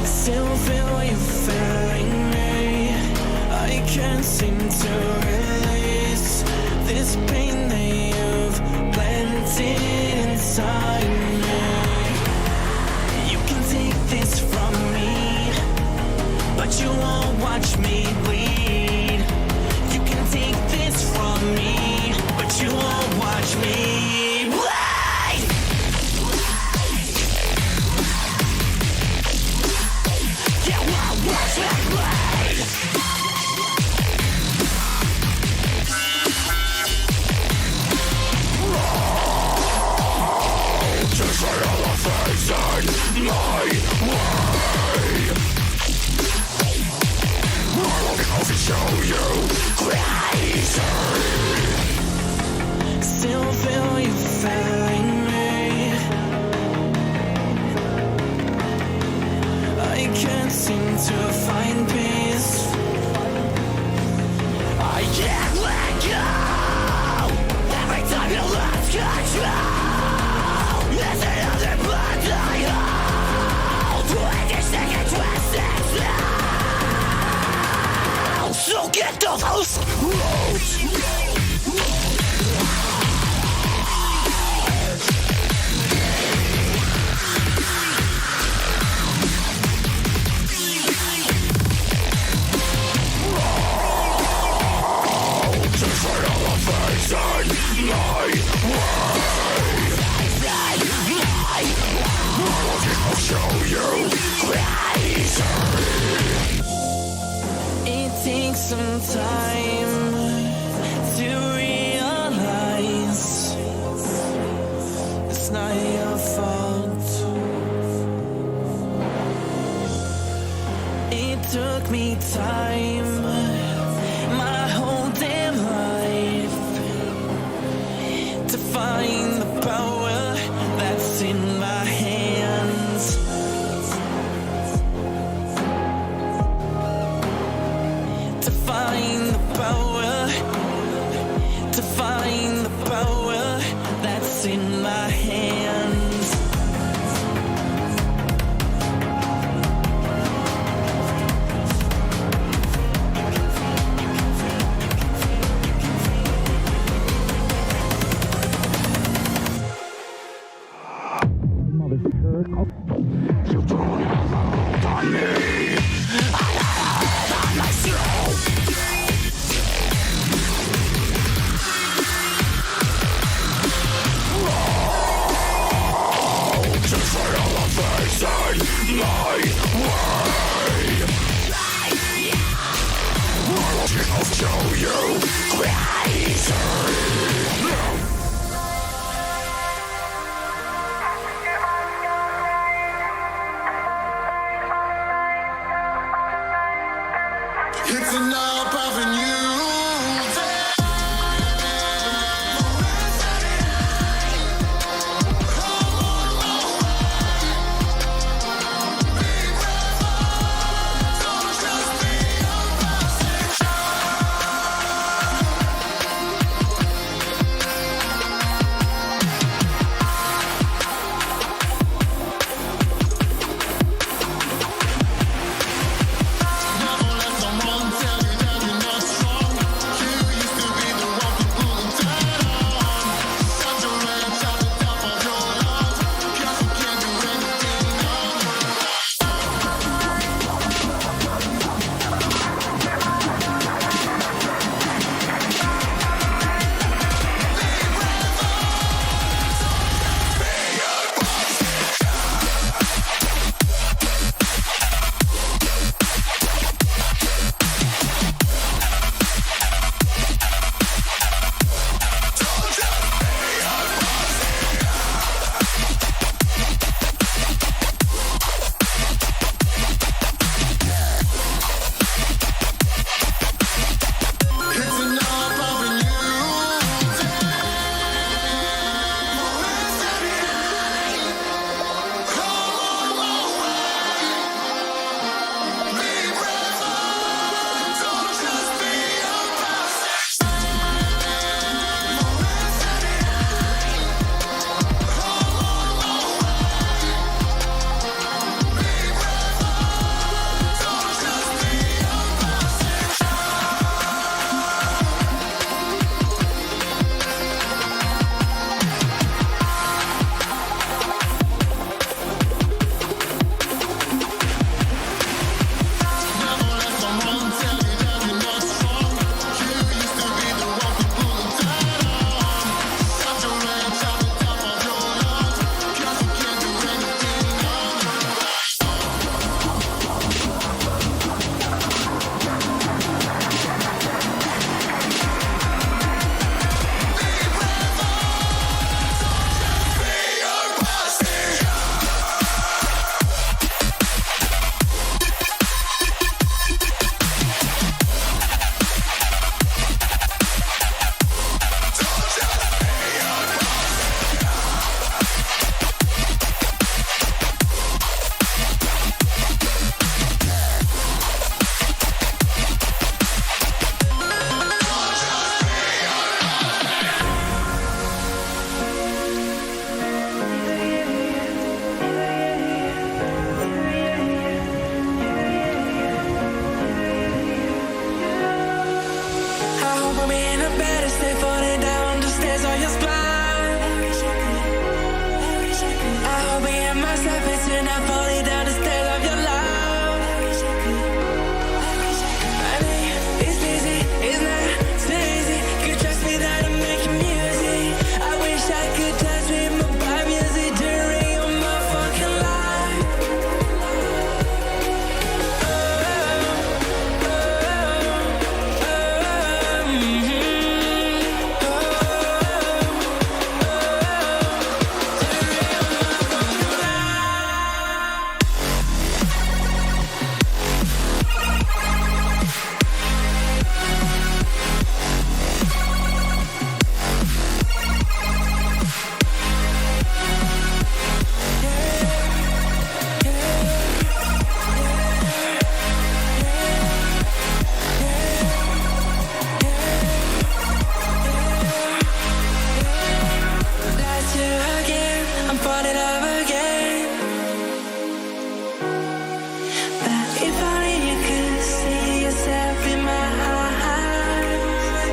Still feel it inside me. You can take this from me, but you won't watch me bleed. You can take this from me, but you won't watch me bleed. You won't watch me bleed. Just right on the face in my way. I'll show you crazy. Still feel you failing me. I can't seem to find peace. I can't let go. Every time you lose control, there's another blood I hold. When you stick and twist it now, so get those roads. Just right on the face in my way. I'll show you crazy. It takes some time to realize it's not your fault. It took me time, my whole damn life, to find the power that's in my hands. To find the power, to find the power that's in my hands. You don't have a hold on me. I have a hold on myself. Just right on the face in my way. I'll show you crazy. and I falling down the stairs of your love. My name is busy, it's not so easy. You trust me that I'm making music. I wish I could touch with my vibe music during your motherfucking life. Last year again, I'm falling love again. But if only you could see yourself in my eyes.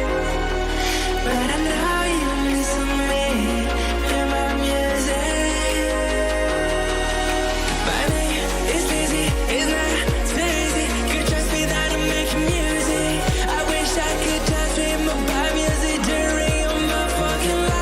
But I know you listen to me in my music. My name is busy, it's not so easy. You trust me that I'm making music. I wish I could touch with my vibe music during your motherfucking life.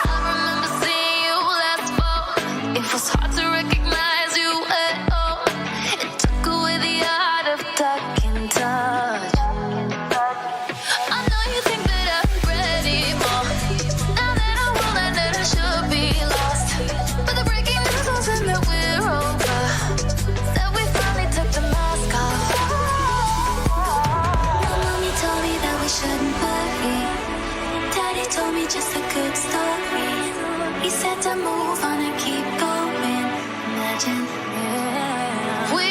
I remember seeing you last fall. It was hard to recognize you at all. It took away the art of talking touch. I know you think that I'm ready more. Now that I will and that I should be lost. But the breaking news wasn't that we're over. That we finally took the mask off. My mommy told me that we shouldn't worry. Daddy told me just a good story. He said to move on and keep going. Imagine, yeah. We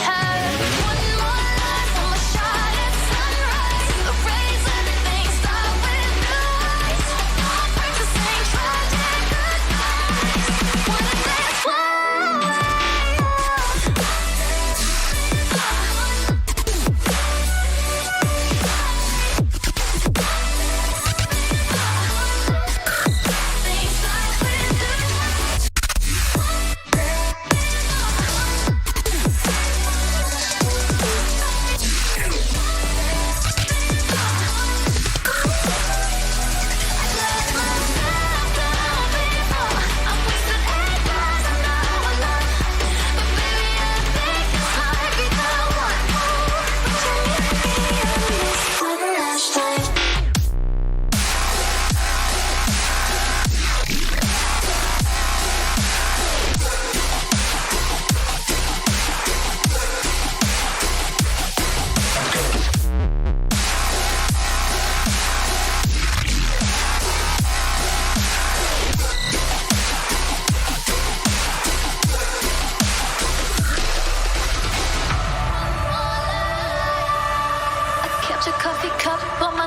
had one more life, one more shot at sunrise. The rays and things start with new eyes. Heartbreaks the same tragic goodbyes. Wanna dance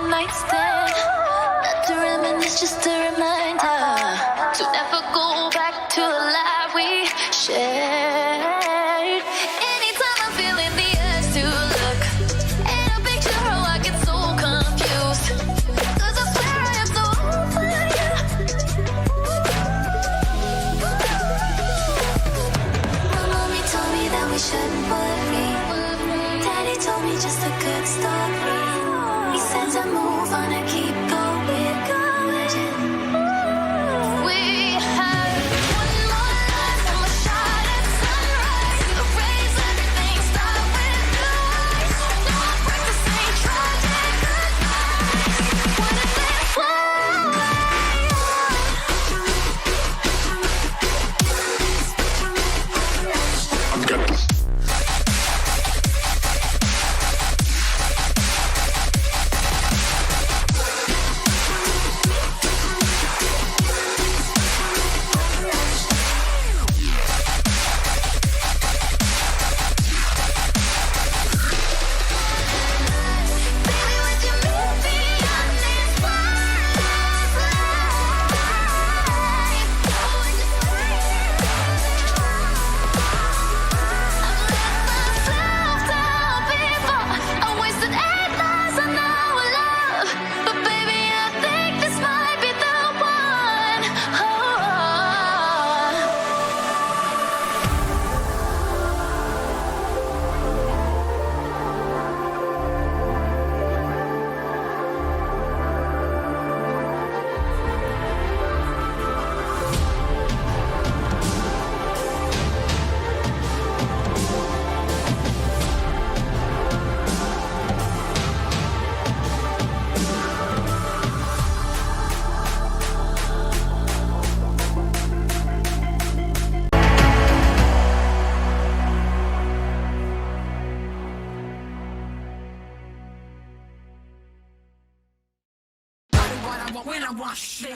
nightstand. Not to reminisce, just a reminder to never go back to the life we shared. Anytime I'm feeling the urge to look at a picture, oh, I get so confused. 'Cause I swear I am so over you. My mommy told me that we shouldn't worry. Daddy told me just a good story. He said to move on and keep going, going. We had one more life, one more shot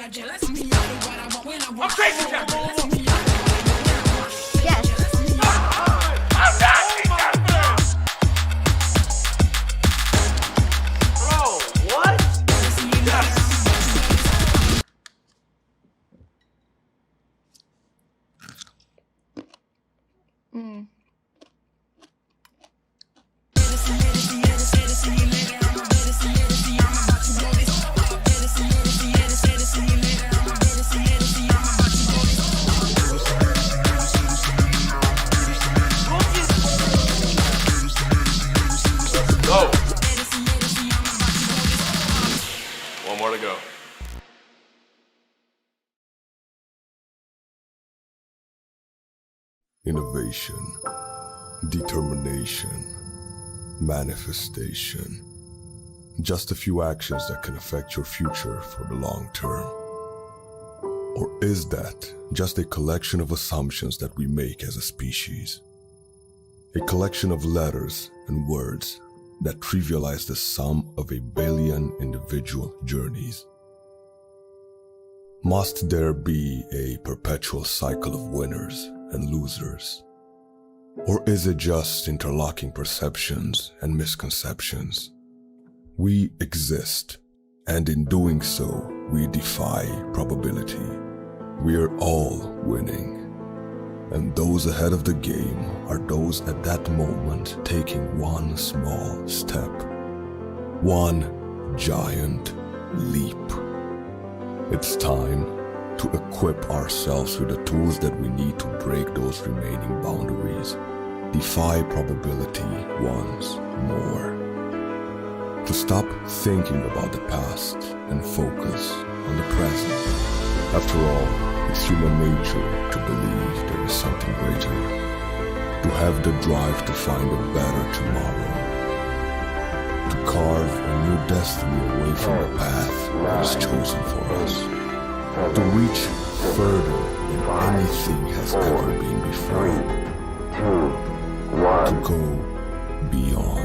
I'm crazy, Captain! Yes. I'm nasty, Captain! Bro, what? Yes. Go. One more to go. Innovation, determination, manifestation. Just a few actions that can affect your future for the long term. Or is that just a collection of assumptions that we make as a species? A collection of letters and words that trivialize the sum of a billion individual journeys? Must there be a perpetual cycle of winners and losers? Or is it just interlocking perceptions and misconceptions? We exist, and in doing so, we defy probability. We are all winning. And those ahead of the game are those at that moment taking one small step. One giant leap. It's time to equip ourselves with the tools that we need to break those remaining boundaries. Defy probability once more. To stop thinking about the past and focus on the present. After all, it's human nature to believe there is something greater. To have the drive to find a better tomorrow. To carve a new destiny away from the path that is chosen for us. To reach further than anything has ever been before. To go beyond.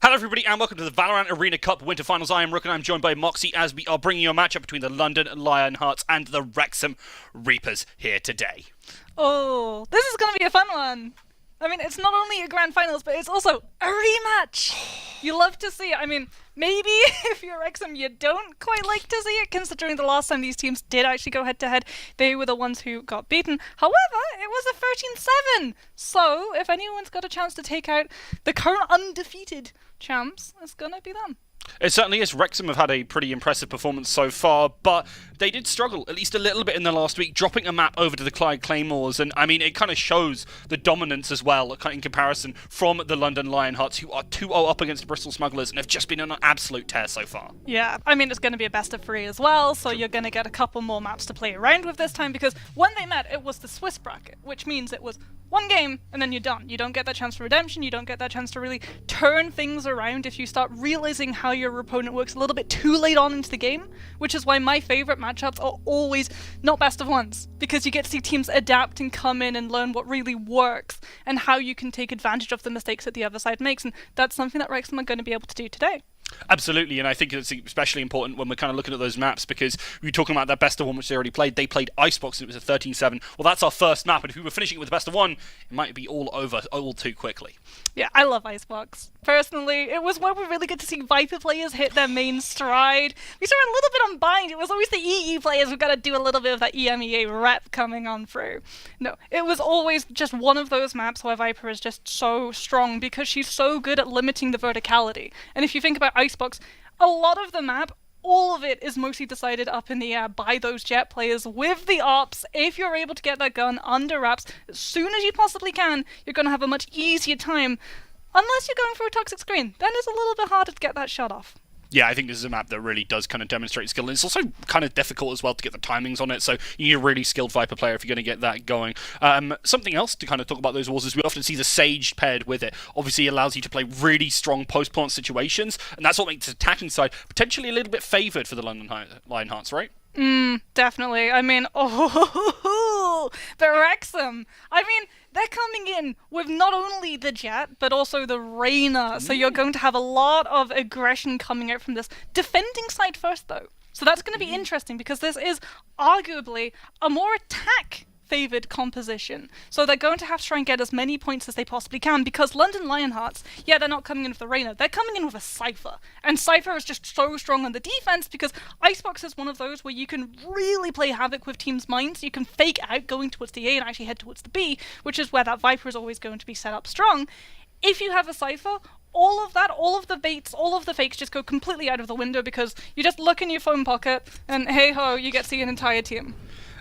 Hello everybody and welcome to the Valorant Arena Cup Winter Finals. I am Rook and I'm joined by Moxie as we are bringing you a matchup between the London Lionhearts and the Wrexham Reapers here today. Oh, this is going to be a fun one. I mean, it's not only a grand finals, but it's also a rematch. You love to see it. I mean, maybe if you're Wrexham, you don't quite like to see it, considering the last time these teams did actually go head-to-head, they were the ones who got beaten. However, it was a 13-7. So, if anyone's got a chance to take out the current undefeated champs, it's going to be them. It certainly is. Wrexham have had a pretty impressive performance so far, but they did struggle at least a little bit in the last week, dropping a map over to the Clyde Claymores, and I mean, it kind of shows the dominance as well in comparison from the London Lionhearts, who are 2-0 up against Bristol Smugglers and have just been on an absolute tear so far. Yeah, I mean, it's going to be a best of 3 as well, so you're going to get a couple more maps to play around with this time, because when they met, it was the Swiss bracket, which means it was one game and then you're done. You don't get that chance for redemption, you don't get that chance to really turn things around if you start realizing how your opponent works a little bit too late on into the game, which is why my favourite matchups are always not best of ones, because you get to see teams adapt and come in and learn what really works and how you can take advantage of the mistakes that the other side makes, and that's something that Wrexham are going to be able to do today. Absolutely, and I think it's especially important when we're kind of looking at those maps, because we were talking about that best of one which they already played. They played Icebox and it was a 13-7. Well, that's our first map, and if we were finishing it with the best of one, it might be all over all too quickly. Yeah, I love Icebox. personally. It was where we really get to see Viper players hit their main stride. We saw a little bit on Bind. It was always the EE players who got to do a little bit of that EMEA rep coming on through. No, it was always just one of those maps where Viper is just so strong because she's so good at limiting the verticality. And if you think about Icebox, a lot of the map, all of it is mostly decided up in the air by those Jet players with the ops. If you're able to get that gun under wraps as soon as you possibly can, you're going to have a much easier time. Unless you're going for a toxic screen, then it's a little bit harder to get that shot off. Yeah, I think this is a map that really does kind of demonstrate skill, and it's also kind of difficult as well to get the timings on it, so you need a really skilled Viper player if you're going to get that going. Something else to kind of talk about those walls is we often see the Sage paired with it. Obviously, it allows you to play really strong post-plant situations, and that's what makes the attacking side potentially a little bit favoured for the Lionhearts, right? Definitely. I mean, but Wrexham. I mean, they're coming in with not only the Jet, but also the Reyna. So you're going to have a lot of aggression coming out from this. Defending side first, though. So that's going to be interesting because this is arguably a more attack-favoured composition. So they're going to have to try and get as many points as they possibly can because London Lionhearts, yeah, they're not coming in with the Reyna. They're coming in with a Cypher. And Cypher is just so strong on the defense because Icebox is one of those where you can really play havoc with teams' minds. You can fake out going towards the A and actually head towards the B, which is where that Viper is always going to be set up strong. If you have a Cypher, all of that, all of the baits, all of the fakes just go completely out of the window because you just look in your phone pocket and hey-ho, you get to see an entire team.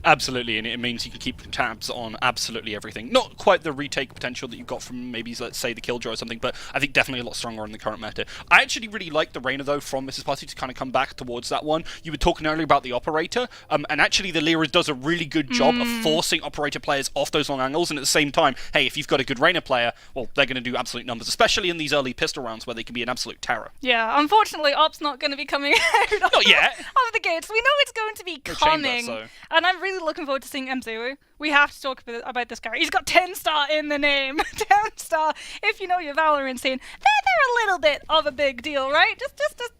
Absolutely, and it means you can keep tabs on absolutely everything. Not quite the retake potential that you got from maybe, let's say, the Killjoy or something, but I think definitely a lot stronger in the current meta. I actually really like the Reyna, though, from Mrs. Party to kind of come back towards that one. You were talking earlier about the Operator, and actually the Lyra does a really good job of forcing Operator players off those long angles, and at the same time, hey, if you've got a good Reyna player, well, they're going to do absolute numbers, especially in these early pistol rounds where they can be an absolute terror. Yeah, unfortunately, Op's not going to be coming out Not yet. of the gates. We know it's going to be coming, chamber, so. And I'm really looking forward to seeing Mzuru. We have to talk about this guy. He's got 10-star in the name. 10-star. If you know your Valorant scene, they're a little bit of a big deal, right?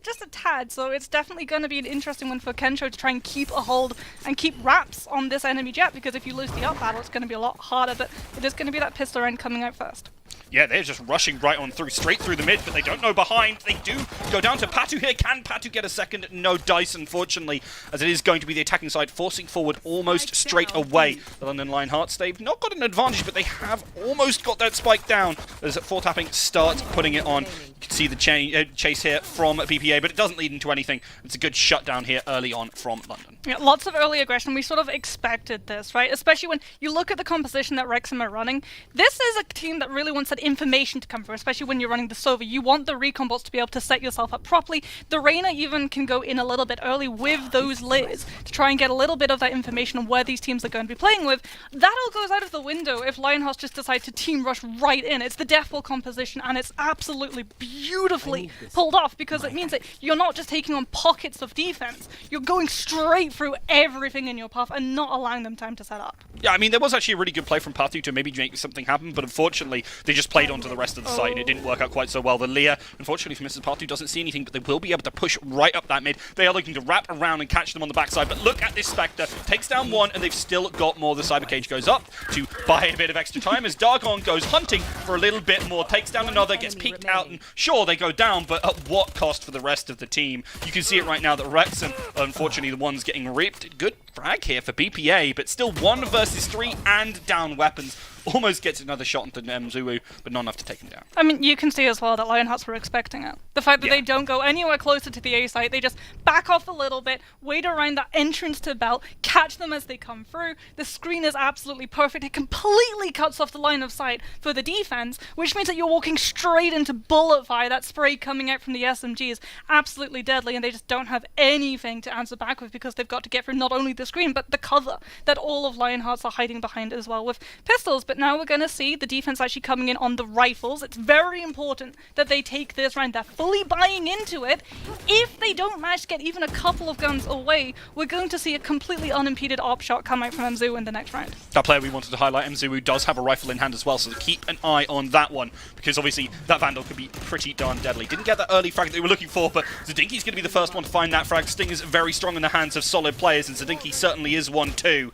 Just a tad. So it's definitely going to be an interesting one for Kensho to try and keep a hold and keep wraps on this enemy Jet, because if you lose the up battle, it's going to be a lot harder, but it is going to be that pistol round coming out first. Yeah, they're just rushing right on through, straight through the mid, but they don't know behind. They do go down to Patu here. Can Patu get a second? No dice, unfortunately, as it is going to be the attacking side forcing forward almost straight away. The London Lionhearts, they've not got an advantage, but they have almost got that spike down as 4-tapping starts putting it on. You can see the chase here from BPA, but it doesn't lead into anything. It's a good shutdown here early on from London. Yeah, lots of early aggression. We sort of expected this, right? Especially when you look at the composition that Wrexham are running. This is a team that really wants that information to come through, especially when you're running the Sova. You want the recon bots to be able to set yourself up properly. The Reyna even can go in a little bit early with those lids to try and get a little bit of that information on where these teams are going to be playing with. That all goes out of the window if Lionhearts just decide to team rush right in. It's the deathball composition, and it's absolutely beautifully pulled off because it means that you're not just taking on pockets of defense. You're going straight through everything in your path and not allowing them time to set up. Yeah, I mean, there was actually a really good play from Patu to maybe make something happen, but unfortunately, they just played onto the rest of the site, and it didn't work out quite so well. The Leah, unfortunately for Mrs. Patu, doesn't see anything, but they will be able to push right up that mid. They are looking to wrap around and catch them on the backside, but look at this Spectre. Takes down one, and they've still got more. The Cyber Cage goes up to buy a bit of extra time as Dargon goes hunting for a little bit more. Takes down another, gets peeked out, and sure, they go down, but at what cost for the rest of the team? You can see it right now that Wrexham, unfortunately, the ones getting ripped. Good frag here for BPA, but still 1 versus 3 and down weapons. Almost gets another shot into Mzuru, but not enough to take him down. I mean, you can see as well that Lionhearts were expecting it. The fact that they don't go anywhere closer to the A site, they just back off a little bit, wait around that entrance to Belt, catch them as they come through. The screen is absolutely perfect. It completely cuts off the line of sight for the defense, which means that you're walking straight into bullet fire. That spray coming out from the SMG is absolutely deadly, and they just don't have anything to answer back with because they've got to get through not only the screen, but the cover that all of Lionhearts are hiding behind as well with pistols. But now we're going to see the defense actually coming in on the rifles. It's very important that they take this round. They're fully buying into it. If they don't manage to get even a couple of guns away, we're going to see a completely unimpeded op shot come out from Mzuru in the next round. That player we wanted to highlight, Mzuru, does have a rifle in hand as well, so keep an eye on that one, because obviously that Vandal could be pretty darn deadly. Didn't get that early frag that they were looking for, but Zadinki's going to be the first one to find that frag. Sting is very strong in the hands of solid players, and Zadinki certainly is one too.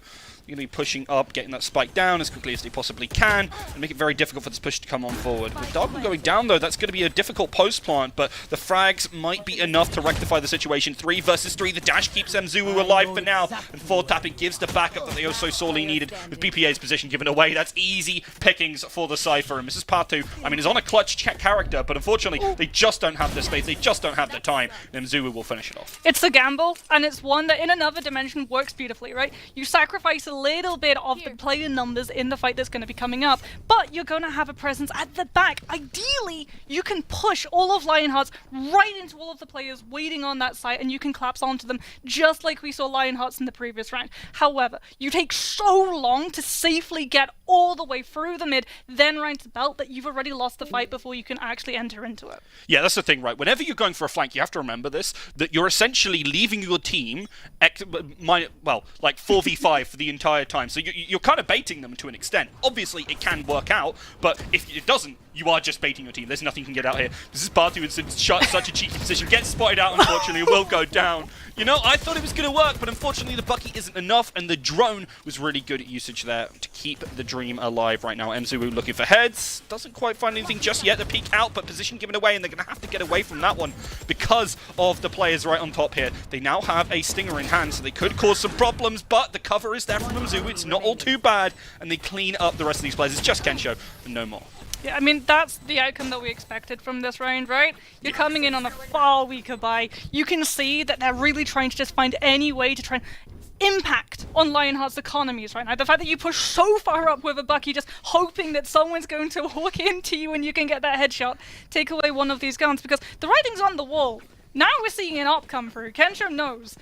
They're going to be pushing up, getting that spike down as quickly as they possibly can, and make it very difficult for this push to come on forward. With Darkman going down, though, that's going to be a difficult post plant, but the frags might be enough to rectify the situation. 3 versus 3. The dash keeps Mzuu alive for now, and forward tapping gives the backup that they oh so sorely needed. With BPA's position given away, that's easy pickings for the Cypher. And Mrs. Patu, I mean, is on a clutch character, but unfortunately, they just don't have the space, they just don't have the time, and Mzuu will finish it off. It's a gamble, and it's one that in another dimension works beautifully, right? You sacrifice a little bit of the player numbers in the fight that's going to be coming up, but you're going to have a presence at the back. Ideally, you can push all of Lionhearts right into all of the players waiting on that site, and you can collapse onto them, just like we saw Lionhearts in the previous round. However, you take so long to safely get all the way through the mid, then round to belt, that you've already lost the fight before you can actually enter into it. Yeah, that's the thing, right? Whenever you're going for a flank, you have to remember this, that you're essentially leaving your team, like 4v5 for the entire time. So you're kind of baiting them to an extent. Obviously, it can work out, but if it doesn't, you are just baiting your team. There's nothing you can get out here. This is Bartu in such a cheeky position. Gets spotted out, unfortunately, will go down. You know, I thought it was going to work, but unfortunately the Bucky isn't enough, and the drone was really good usage there to keep the dream alive right now. Mzuu looking for heads. Doesn't quite find anything just yet. The peek out, but position given away, and they're going to have to get away from that one because of the players right on top here. They now have a stinger in hand, so they could cause some problems, but the cover is there from Mzuu. It's not all too bad, and they clean up the rest of these players. It's just Kensho and no more. Yeah, I mean, that's the outcome that we expected from this round, right? You're coming in on a far weaker buy. You can see that they're really trying to just find any way to try and impact on Lionheart's economies right now. The fact that you push so far up with a Bucky, just hoping that someone's going to walk into you and you can get that headshot, take away one of these guns, because the writing's on the wall. Now we're seeing an op come through. Kensho knows.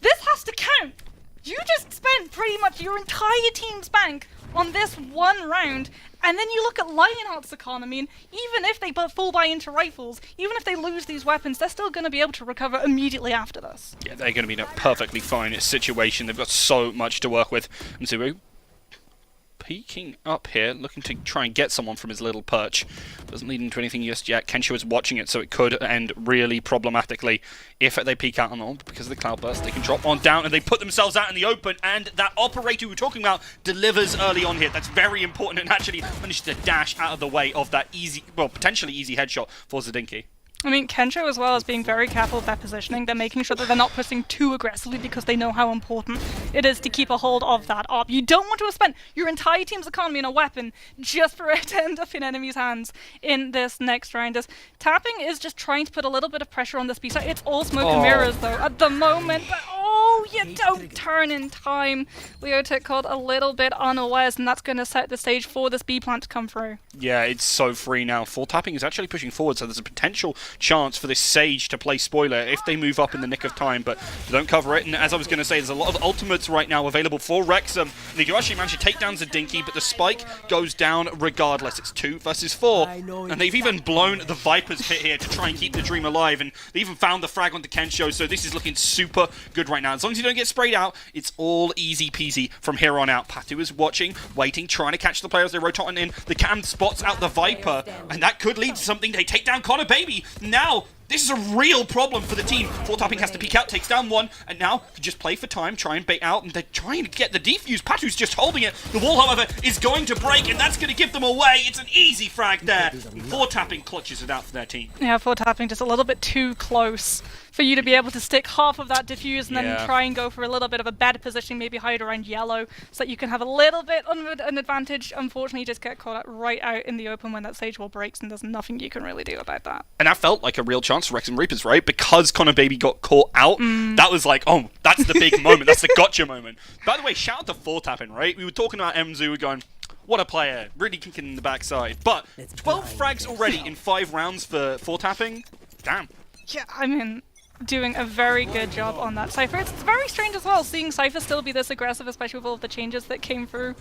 This has to count. You just spent pretty much your entire team's bank on this one round, and then you look at Lionheart's economy, and even if they full buy into rifles, even if they lose these weapons, they're still going to be able to recover immediately after this. Yeah, they're going to be in a perfectly fine situation. They've got so much to work with. Mzuu peeking up here, looking to try and get someone from his little perch. Doesn't lead into anything just yet. Kensho is watching it, so it could end really problematically if they peek out on all. Because of the cloudburst, they can drop on down, and they put themselves out in the open, and that operator we were talking about delivers early on here. That's very important, and actually managed to dash out of the way of that easy, well, potentially easy headshot for Zadinki. I mean, Kensho as well is being very careful with their positioning. They're making sure that they're not pushing too aggressively because they know how important it is to keep a hold of that op. You don't want to have spent your entire team's economy on a weapon just for it to end up in enemies' hands in this next round. As Tapping is just trying to put a little bit of pressure on this B side. It's all smoke and mirrors though at the moment, but you don't turn in time. Leotic caught a little bit unawares, and that's going to set the stage for this B plant to come through. Yeah, it's so free now. Full Tapping is actually pushing forward, so there's a potential chance for this Sage to play spoiler if they move up in the nick of time, but they don't cover it. And as I was going to say, there's a lot of ultimates right now available for Wrexham. They do actually manage to take down Zadinki, but the spike goes down regardless. It's 2 versus 4, and they've even blown the Viper's pit here to try and keep the dream alive, and they even found the frag onto Kensho, so this is looking super good right now. As long as you don't get sprayed out, it's all easy peasy from here on out. Patu is watching, waiting, trying to catch the players. They rotate on in. The Cam spots out the Viper, and that could lead to something. They take down Connor Baby. Now, this is a real problem for the team. Full Tapping has to peek out, takes down one, and now can just play for time, try and bait out, and they're trying to get the defuse. Patu's just holding it. The wall, however, is going to break, and that's going to give them away. It's an easy frag there. Full Tapping clutches it out for their team. Yeah, Full Tapping just a little bit too close for you to be able to stick half of that diffuse and then try and go for a little bit of a better positioning, maybe hide around yellow, so that you can have a little bit of an advantage. Unfortunately, you just get caught right out in the open when that Sage wall breaks, and there's nothing you can really do about that. And that felt like a real chance for Wrexham Reapers, right? Because Connor Baby got caught out, that was like, oh, that's the big moment. That's the gotcha moment. By the way, shout out to Full Tapping, right? We were talking about Mzuu going, what a player, really kicking in the backside. But 12 frags already in 5 rounds for Full Tapping. Damn. Yeah, I mean, doing a very good job on that Cypher. It's very strange as well, seeing Cypher still be this aggressive, especially with all of the changes that came through,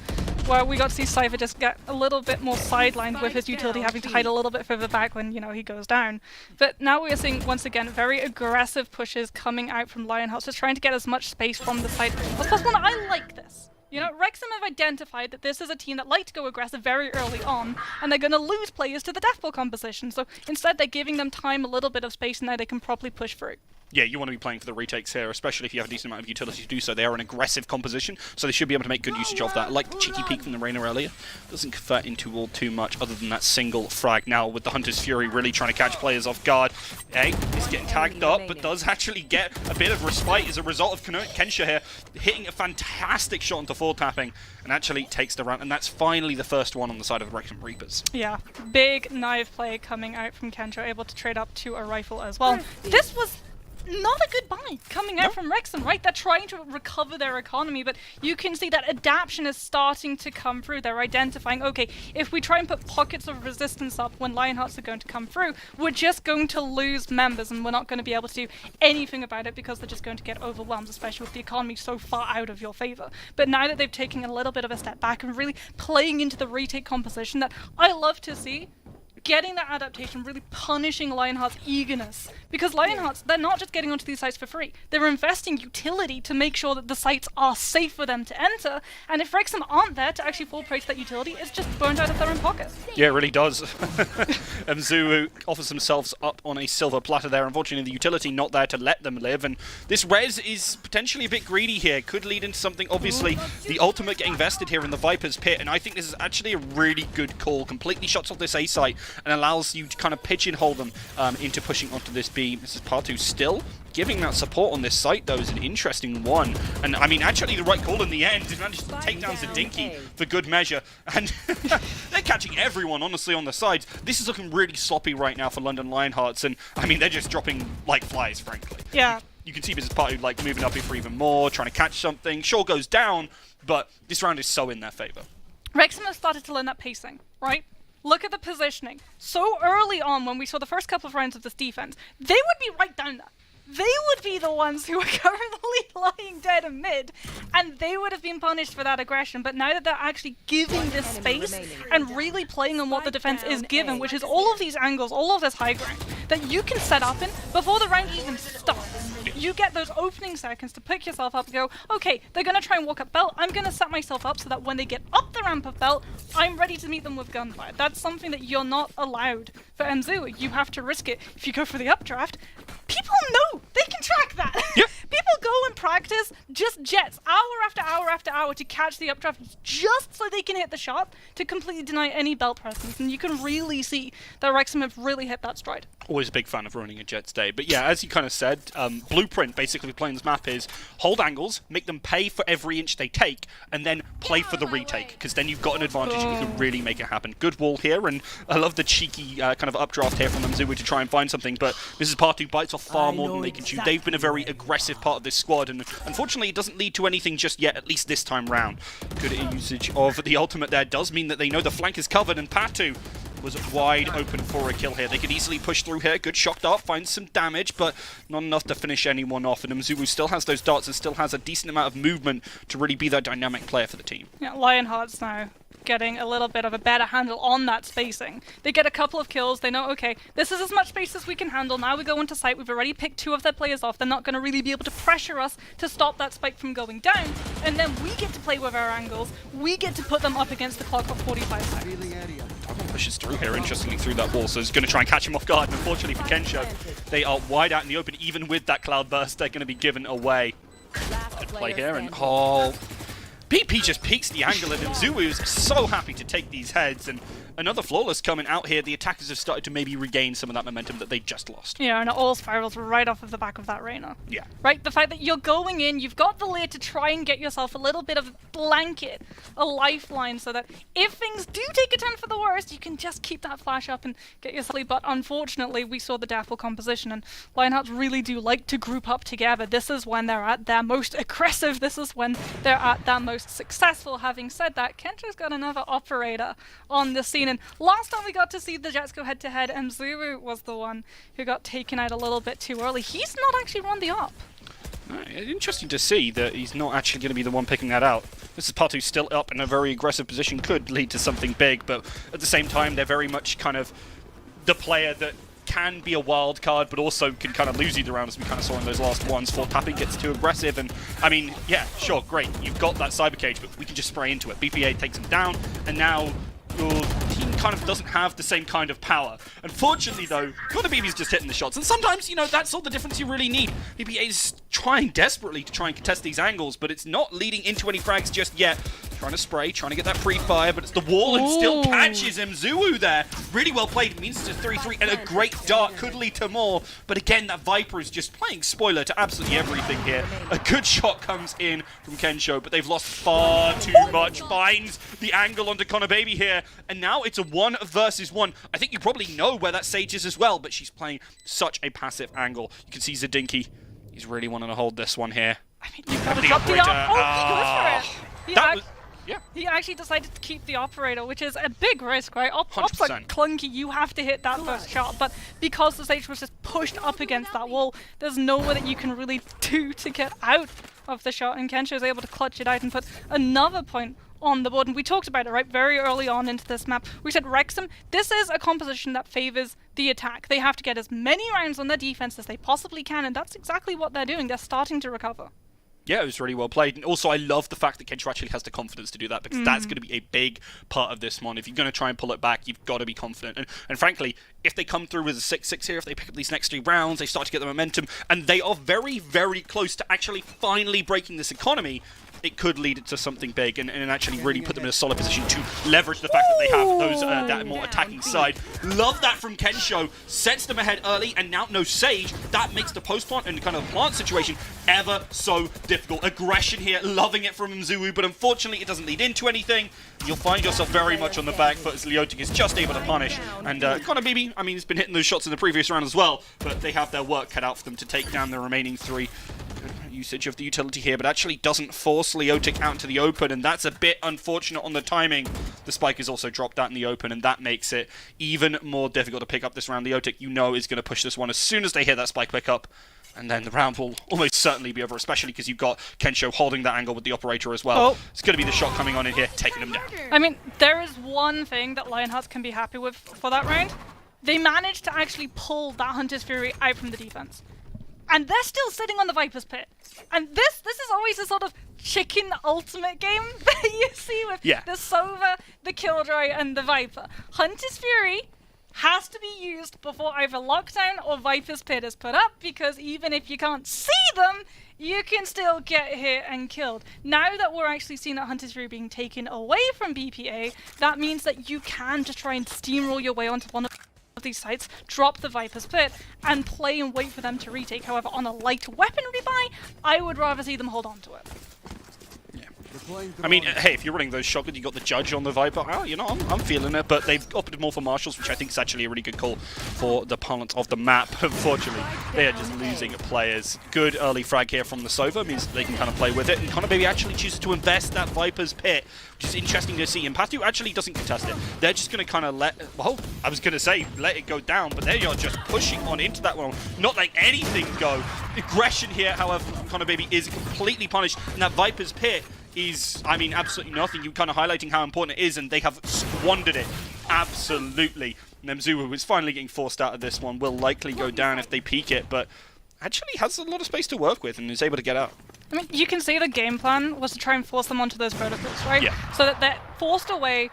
where we got to see Cypher just get a little bit more sidelined with his utility having to hide a little bit further back when, you know, he goes down. But now we're seeing, once again, very aggressive pushes coming out from Lionhearts, just trying to get as much space from the side as possible. And I like this. You know, Wrexham have identified that this is a team that like to go aggressive very early on, and they're going to lose players to the deathball composition. So instead, they're giving them time, a little bit of space, and now they can properly push through. Yeah, you want to be playing for the retakes here, especially if you have a decent amount of utility to do so. They are an aggressive composition, so they should be able to make good usage of that. Like the cheeky peek from the Reyna earlier, doesn't convert into all too much other than that single frag. Now with the Hunter's Fury really trying to catch players off guard. Hey, he's getting tagged up, but does actually get a bit of respite as a result of Kensha here hitting a fantastic shot into forward tapping and actually takes the round. And that's finally the first one on the side of the Wrexham Reapers. Yeah, big knife play coming out from Kensha, able to trade up to a rifle as well. This was not a good buy coming out from Wrexham, right? They're trying to recover their economy, but you can see that adaptation is starting to come through. They're identifying, okay, if we try and put pockets of resistance up when Lionhearts are going to come through, we're just going to lose members and we're not going to be able to do anything about it because they're just going to get overwhelmed, especially with the economy so far out of your favor. But now that they've taken a little bit of a step back and really playing into the retake composition that I love to see, getting that adaptation, really punishing Lionheart's eagerness. Because Lionhearts, they're not just getting onto these sites for free. They're investing utility to make sure that the sites are safe for them to enter. And if Wrexham aren't there to actually fall prey to that utility, it's just burnt out of their own pocket. Yeah, it really does. Zuu offers themselves up on a silver platter there. Unfortunately, the utility not there to let them live. And this res is potentially a bit greedy here. Could lead into something, obviously, the ultimate getting vested here in the Viper's pit. And I think this is actually a really good call. Completely shuts off this A site and allows you to kind of pigeonhole them into pushing onto this B. This is Partu still giving that support on this site, though, is an interesting one. And, I mean, actually the right call in the end. They managed to take down Zadinky for good measure. And they're catching everyone, honestly, on the sides. This is looking really sloppy right now for London Lionhearts. And, I mean, they're just dropping like flies, frankly. Yeah. You can see Mrs. Partu, like, moving up here for even more, trying to catch something. Sure goes down, but this round is so in their favor. Wrexham has started to learn that pacing, right? Look at the positioning. So early on, when we saw the first couple of rounds of this defense, they would be right down there. They would be the ones who are currently lying dead in mid, and they would have been punished for that aggression. But now that they're actually giving this space and really playing on what the defense is given, which is all of these angles, all of this high ground, that you can set up in before the round even starts. You get those opening seconds to pick yourself up and go, okay, they're going to try and walk up belt. I'm going to set myself up so that when they get up the ramp of belt, I'm ready to meet them with gunfire. That's something that you're not allowed for MZU. You have to risk it. If you go for the updraft, people know. They can track that. Yep. People go and practice just jets hour after hour after hour to catch the updraft just so they can hit the shot to completely deny any belt presence. And you can really see that Wrexham have really hit that stride. Always a big fan of running a Jets day. But yeah, as you kind of said, blueprint basically playing this map is hold angles, make them pay for every inch they take, and then play for the retake, because then you've got an advantage and you can really make it happen. Good wall here, and I love the cheeky kind of updraft here from MZU to try and find something, but Mrs. Partu bites off far more than they can chew. They've been a very aggressive part of this squad, and unfortunately it doesn't lead to anything just yet, at least this time round. Good usage of the ultimate there does mean that they know the flank is covered, and Partu was wide open for a kill here. They could easily push through here. Good shock dart, finds some damage, but not enough to finish anyone off. And Mzubu still has those darts and still has a decent amount of movement to really be that dynamic player for the team. Yeah, Lionhearts now getting a little bit of a better handle on that spacing. They get a couple of kills. They know, okay, this is as much space as we can handle. Now we go into site. We've already picked 2 of their players off. They're not going to really be able to pressure us to stop that spike from going down. And then we get to play with our angles. We get to put them up against the clock of 45 seconds. Pushes through here, interestingly, through that wall, so he's going to try and catch him off guard. And unfortunately for Kensho, they are wide out in the open. Even with that cloud burst, they're going to be given away. Good play here, and BP just peeks the angle at him. Zuu is so happy to take these heads, and another flawless coming out here. The attackers have started to maybe regain some of that momentum that they just lost. Yeah, and it all spirals right off of the back of that Reyna. Yeah. Right? The fact that you're going in, you've got the lair to try and get yourself a little bit of a blanket, a lifeline, so that if things do take a turn for the worst, you can just keep that flash up and get yourself. But unfortunately, we saw the Daffle composition, and Lionhearts really do like to group up together. This is when they're at their most aggressive. This is when they're at their most successful. Having said that, Kentra's got another operator on the scene. And last time we got to see the Jets go head-to-head, Mzuru was the one who got taken out a little bit too early. He's not actually run the op. Interesting to see that he's not actually going to be the one picking that out. This is Partu still up in a very aggressive position, could lead to something big, but at the same time, they're very much kind of the player that can be a wild card, but also can kind of lose you the round, as we kind of saw in those last ones. For tapping gets too aggressive, and I mean, yeah, sure, great, you've got that cyber cage, but we can just spray into it. BPA takes him down, and now your team kind of doesn't have the same kind of power. Unfortunately, though, Konabibi's just hitting the shots, and sometimes, you know, that's all the difference you really need. BBA is trying desperately to try and contest these angles, but it's not leading into any frags just yet. Trying to spray, trying to get that pre-fire, but it's the wall and still catches him. Zuu there. Really well played. Means it's a 3-3, and a great dart could lead to more. But again, that Viper is just playing spoiler to absolutely everything here. A good shot comes in from Kensho, but they've lost far too much. Finds the angle onto Konababy here, and now it's a 1 versus 1. I think you probably know where that Sage is as well, but she's playing such a passive angle. You can see Zadinki. He's really wanting to hold this one here. I mean, you've got to drop the arm. Oh, he goes for it. Yeah. He actually decided to keep the operator, which is a big risk, right? Op's 100%. like clunky, you have to hit that first shot, but because the Sage was just pushed up against that wall, there's nowhere that you can really do to get out of the shot, and Kensho is able to clutch it out and put another point on the board. And we talked about it, right, very early on into this map. We said Wrexham, this is a composition that favors the attack. They have to get as many rounds on their defense as they possibly can, and that's exactly what they're doing. They're starting to recover. Yeah, it was really well played. And also, I love the fact that Kensho actually has the confidence to do that, because that's going to be a big part of this one. If you're going to try and pull it back, you've got to be confident. And frankly, if they come through with a 6-6 here, if they pick up these next 3 rounds, they start to get the momentum, and they are very, very close to actually finally breaking this economy, it could lead to something big and actually really put them in a solid position to leverage the fact that they have those that more attacking side. Love that from Kensho. Sets them ahead early, and now no Sage. That makes the post-plant and kind of plant situation ever so difficult. Aggression here, loving it from Mzuu, but unfortunately it doesn't lead into anything. You'll find yourself very much on the back foot as Leotic is just able to punish. And Konabibi, I mean, he's been hitting those shots in the previous round as well, but they have their work cut out for them to take down the remaining 3. Usage of the utility here, but actually doesn't force Leotic out into the open, and that's a bit unfortunate on the timing. The spike is also dropped out in the open, and that makes it even more difficult to pick up this round. Leotic, you know, is going to push this one as soon as they hit that spike pickup, and then the round will almost certainly be over, especially because you've got Kensho holding that angle with the operator as well. It's going to be the shot coming on in here, taking him down. I mean, there is one thing that Lionhearts can be happy with for that round. They managed to actually pull that Hunter's Fury out from the defense. And they're still sitting on the Viper's Pit. And this is always a sort of chicken ultimate game that you see with the Sova, the Killjoy, and the Viper. Hunter's Fury has to be used before either Lockdown or Viper's Pit is put up, because even if you can't see them, you can still get hit and killed. Now that we're actually seeing that Hunter's Fury being taken away from BPA, that means that you can just try and steamroll your way onto one of these sites, drop the Viper's Pit, and play and wait for them to retake. However, on a light weaponry buy, I would rather see them hold on to it. I mean, hey, if you're running those shotguns, you got the Judge on the Viper. Oh, you know, I'm feeling it, but they've opted more for Marshals, which I think is actually a really good call for the parlance of the map. Unfortunately, they are just losing players. Good early frag here from the Sova means they can kind of play with it, and Konababy actually chooses to invest that Viper's Pit, which is interesting to see. And Patu actually doesn't contest it. They're just going to kind of let it go down, but they are just pushing on into that one, not letting anything go. Aggression here, however, Konababy is completely punished, and that Viper's Pit is, I mean, absolutely nothing. You're kind of highlighting how important it is, and they have squandered it. Absolutely. Nemzuu is finally getting forced out of this one. Will likely go down if they peek it, but actually has a lot of space to work with and is able to get out. I mean, you can see the game plan was to try and force them onto those verticals, right? Yeah. So that they're forced away,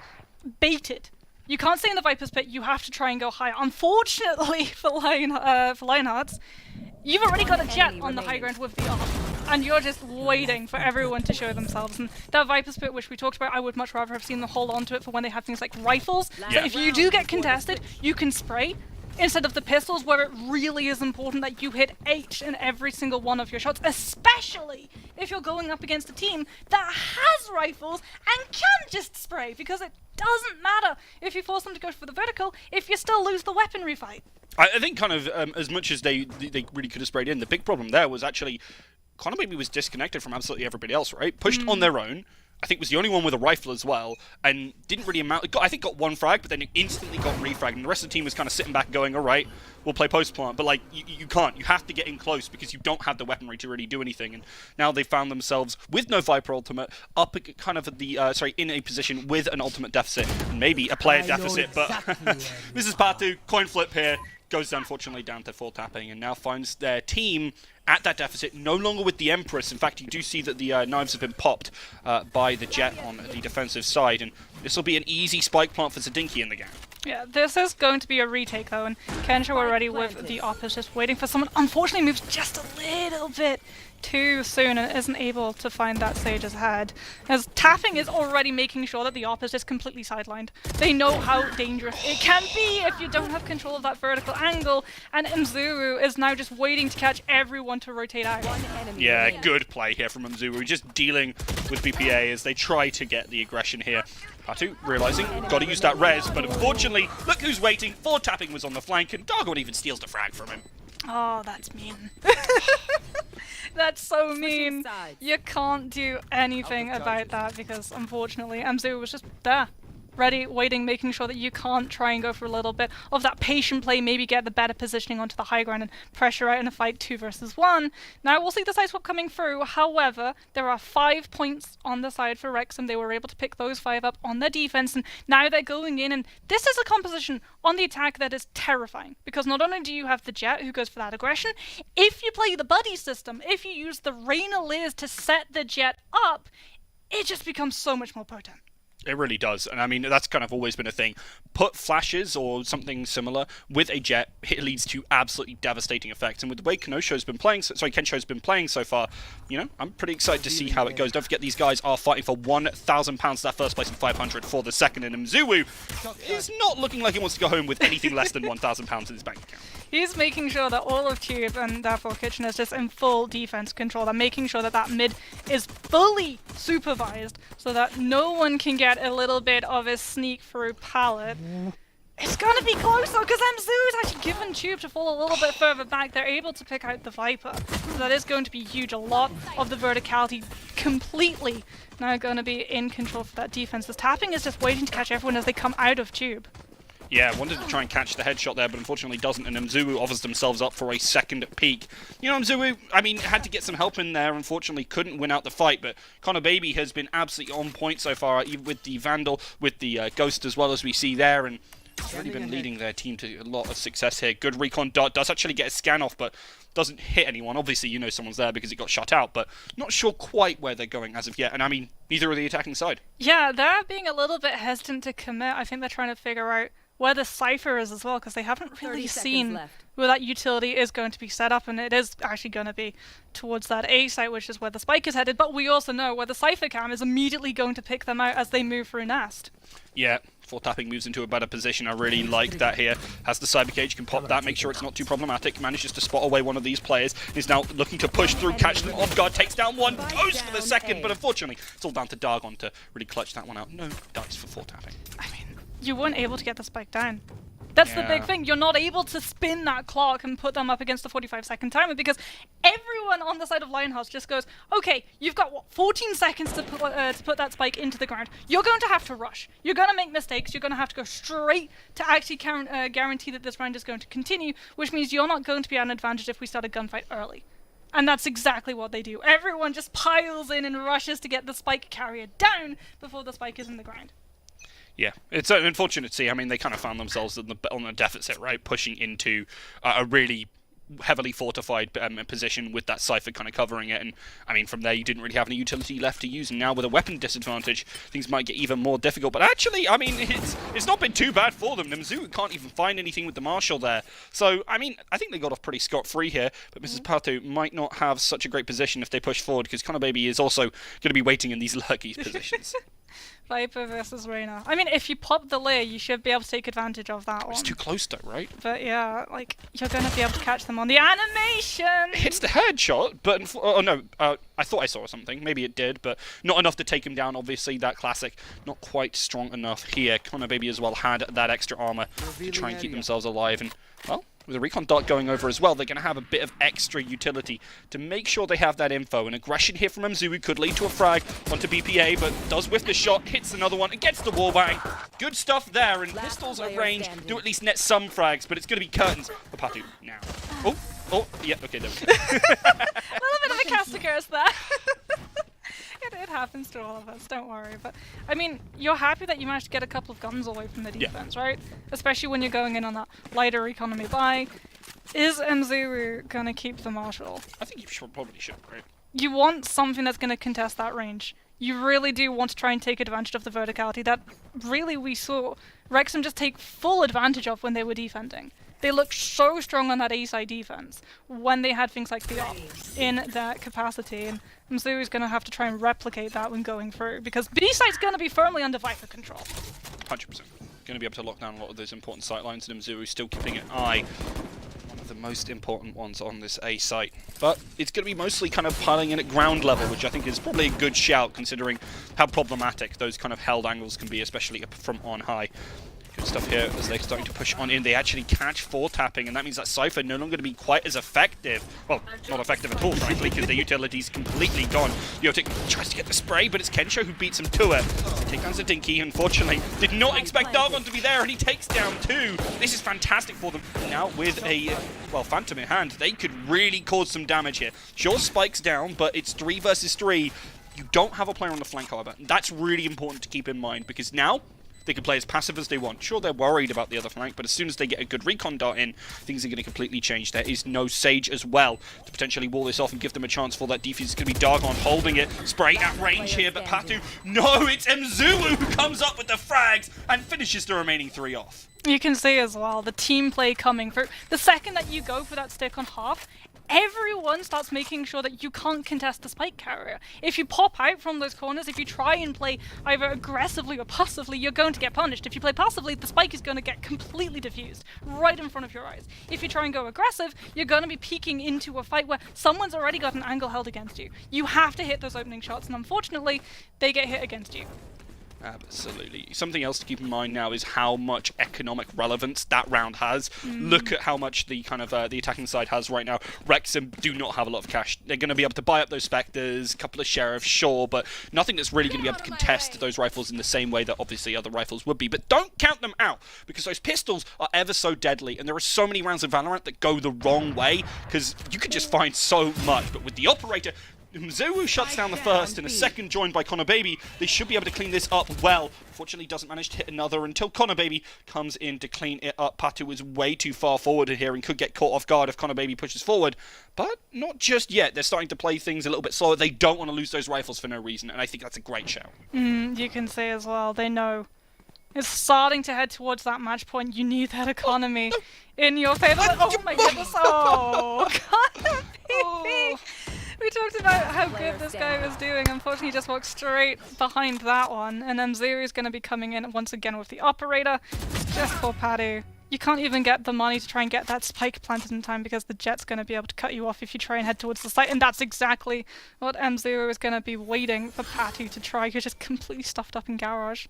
baited. You can't stay in the Viper's Pit, you have to try and go high. Unfortunately for Lionhearts, you've already got a jet on the high ground with the ARC, and you're just waiting for everyone to show themselves. And that Viper's Pit, which we talked about, I would much rather have seen them hold on to it for when they have things like rifles. So if you do get contested, you can spray, instead of the pistols, where it really is important that you hit each and every single one of your shots, especially if you're going up against a team that has rifles and can just spray, because it doesn't matter if you force them to go for the vertical if you still lose the weaponry fight. I think kind of as much as they really could have sprayed in, the big problem there was actually Konababy was disconnected from absolutely everybody else, right? Pushed on their own. I think was the only one with a rifle as well, and didn't really amount. I think got one frag, but then it instantly got refragged, and the rest of the team was kind of sitting back going, all right, we'll play post-plant. But like, you can't. You have to get in close because you don't have the weaponry to really do anything. And now they found themselves with no Viper ultimate, up kind of at the, in a position with an ultimate deficit, and maybe a player deficit, but this is Patu, coin flip here. goes unfortunately down to 4 tapping, and now finds their team at that deficit, no longer with the Empress. In fact, you do see that the knives have been popped by the Jet on the defensive side, and this will be an easy spike plant for Zadinki in the game. Yeah, this is going to be a retake though, and Kensho already with the op is just waiting for someone. Unfortunately, moves just a little bit too soon and isn't able to find that Sage's head. As tapping is already making sure that the op is just completely sidelined. They know how dangerous it can be if you don't have control of that vertical angle, and Mzuru is now just waiting to catch everyone to rotate out. Yeah, good play here from Mzuru, just dealing with BPA as they try to get the aggression here. Patu realizing, gotta use that res, but unfortunately, look who's waiting. 4 tapping was on the flank, and Dargon even steals the frag from him. Oh, that's mean. That's so mean. You can't do anything about that because, unfortunately, Mzuru was just there. Ready, waiting, making sure that you can't try and go for a little bit of that patient play, maybe get the better positioning onto the high ground and pressure out in a fight 2 versus 1. Now we'll see the side swap coming through. However, there are 5 points on the side for Wrexham. They were able to pick those 5 up on their defense, and now they're going in, and this is a composition on the attack that is terrifying, because not only do you have the Jet who goes for that aggression, if you play the buddy system, if you use the Reyna Liz to set the Jet up, it just becomes so much more potent. It really does, and I mean, that's kind of always been a thing. Put flashes or something similar with a Jet, it leads to absolutely devastating effects, and with the way Kensho's been playing so far, you know, I'm pretty excited to see how it goes. Don't forget, these guys are fighting for £1,000 that first place and 500 for the second, and Mzuru is not looking like he wants to go home with anything less than £1,000 in his bank account. He's making sure that all of Tube and therefore Kitchen is just in full defense control. They're making sure that that mid is fully supervised so that no one can get a little bit of a sneak through pallet. It's gonna be close though, because Mzuru's actually given Tube to fall a little bit further back. They're able to pick out the Viper. So that is going to be huge. A lot of the verticality completely now going to be in control for that defense. This tapping is just waiting to catch everyone as they come out of Tube. Yeah, wanted to try and catch the headshot there, but unfortunately doesn't, and Mzuru offers themselves up for a second peek. You know, Mzuru, I mean, had to get some help in there, unfortunately couldn't win out the fight, but Connor Baby has been absolutely on point so far, even with the Vandal, with the Ghost as well as we see there, and he's really been leading their team to a lot of success here. Good recon dot, does actually get a scan off, but doesn't hit anyone. Obviously, you know someone's there because it got shut out, but not sure quite where they're going as of yet, and I mean, neither are the attacking side. Yeah, they're being a little bit hesitant to commit. I think they're trying to figure out where the Cypher is as well, because they haven't really seen where that utility is going to be set up, and it is actually going to be towards that A site, which is where the spike is headed, but we also know where the Cypher cam is immediately going to pick them out as they move through Nest. Yeah, 4 tapping moves into a better position. I really like that here. Has the cyber cage, can pop that, make sure it's not too problematic. Manages to spot away one of these players. Is now looking to push through, catch them off guard, takes down one, goes for the second, but unfortunately, it's all down to Dargon to really clutch that one out. No dice for 4 tapping. I mean, you weren't able to get the spike down. That's the big thing. You're not able to spin that clock and put them up against the 45-second timer because everyone on the side of Lionhearts just goes, okay, you've got, what, 14 seconds to put that spike into the ground. You're going to have to rush. You're going to make mistakes. You're going to have to go straight to actually guarantee that this round is going to continue, which means you're not going to be at an advantage if we start a gunfight early. And that's exactly what they do. Everyone just piles in and rushes to get the spike carrier down before the spike is in the ground. Yeah, it's unfortunate to see. I mean, they kind of found themselves on a deficit, right? Pushing into a really heavily fortified position with that Cypher kind of covering it. And, I mean, from there, you didn't really have any utility left to use. And now with a weapon disadvantage, things might get even more difficult. But actually, I mean, it's not been too bad for them. Nimzu can't even find anything with the Marshal there. So, I mean, I think they got off pretty scot-free here. But Mrs. Patu might not have such a great position if they push forward, because Connor Baby is also going to be waiting in these lurky positions. Viper versus Reyna. I mean, if you pop the layer, you should be able to take advantage of that one. It's too close though, right? But yeah, like, you're going to be able to catch them on the animation! It hits the headshot, but... oh no, I thought I saw something. Maybe it did, but not enough to take him down, obviously. That classic, not quite strong enough here. Connor Baby as well had that extra armor to try and keep themselves alive. And, well, with a recon dart going over as well, they're going to have a bit of extra utility to make sure they have that info. An aggression here from Mzuru could lead to a frag onto BPA, but does whiff the shot, hits another one, and gets the wallbang. Good stuff there, and pistols at range do at least net some frags, but it's going to be curtains for Patu now. Oh, yeah, okay, there we go. A little bit of a caster curse there. happens to all of us, don't worry. But, I mean, you're happy that you managed to get a couple of guns away from the defense, right? Especially when you're going in on that lighter economy buy. Is MZU gonna keep the Marshal? I think you probably should, right? You want something that's gonna contest that range. You really do want to try and take advantage of the verticality that really we saw Wrexham just take full advantage of when they were defending. They looked so strong on that A-side defense when they had things like the op in that capacity, and MZU is going to have to try and replicate that when going through, because B-side's going to be firmly under Viper control. 100%. Going to be able to lock down a lot of those important sight lines, and MZU still keeping an eye. One of the most important ones on this A site. But it's going to be mostly kind of piling in at ground level, which I think is probably a good shout considering how problematic those kind of held angles can be, especially from on high. Good stuff here as they're starting to push on in. They actually catch 4 tapping, and that means that Cypher no longer going to be quite as effective. Well, not effective at all, frankly, because the utility's completely gone. Yotik tries to get the spray, but it's Kensho who beats him to it. Take down Zadinki, unfortunately. Did not expect Dargon to be there, and he takes down 2. This is fantastic for them. Now, with a, well, Phantom in hand, they could really cause some damage here. Sure, Spike's down, but it's 3 versus 3. You don't have a player on the flank, however. That's really important to keep in mind, because now they can play as passive as they want. Sure, they're worried about the other flank, but as soon as they get a good recon dart in, things are going to completely change. There is no Sage as well to potentially wall this off and give them a chance for that defuse. It's going to be Dargon holding it. Spray at range here, but Patu, no, it's MZU who comes up with the frags and finishes the remaining 3 off. You can see as well the team play coming through. The second that you go for that stick on half, everyone starts making sure that you can't contest the spike carrier. If you pop out from those corners, if you try and play either aggressively or passively, you're going to get punished. If you play passively, the spike is going to get completely diffused right in front of your eyes. If you try and go aggressive, you're going to be peeking into a fight where someone's already got an angle held against you. You have to hit those opening shots, and unfortunately, they get hit against you. Absolutely. Something else to keep in mind now is how much economic relevance that round has. Look at how much the kind of the attacking side has right now. Wrexham do not have a lot of cash. They're going to be able to buy up those Spectres, a couple of Sheriffs, sure, but nothing that's really going to be able to contest those rifles in the same way that obviously other rifles would be. But don't count them out, because those pistols are ever so deadly, and there are so many rounds of Valorant that go the wrong way, because you could just find so much. But with the operator, MZU shuts down the first, and a second joined by Connor Baby. They should be able to clean this up well. Fortunately, doesn't manage to hit another until Connor Baby comes in to clean it up. Patu is way too far forward here and could get caught off guard if Connor Baby pushes forward. But not just yet. They're starting to play things a little bit slower. They don't want to lose those rifles for no reason, and I think that's a great shout. You can see as well, they know. It's starting to head towards that match point. You need that economy in your favor. Oh my goodness. Oh, Connor Baby. We talked about how good this guy was doing. Unfortunately, he just walked straight behind that one. And then Zero is going to be coming in once again with the operator. It's just for Padu. You can't even get the money to try and get that spike planted in time because the jet's going to be able to cut you off if you try and head towards the site. And that's exactly what M0 is going to be waiting for Patu to try. You're just completely stuffed up in garage.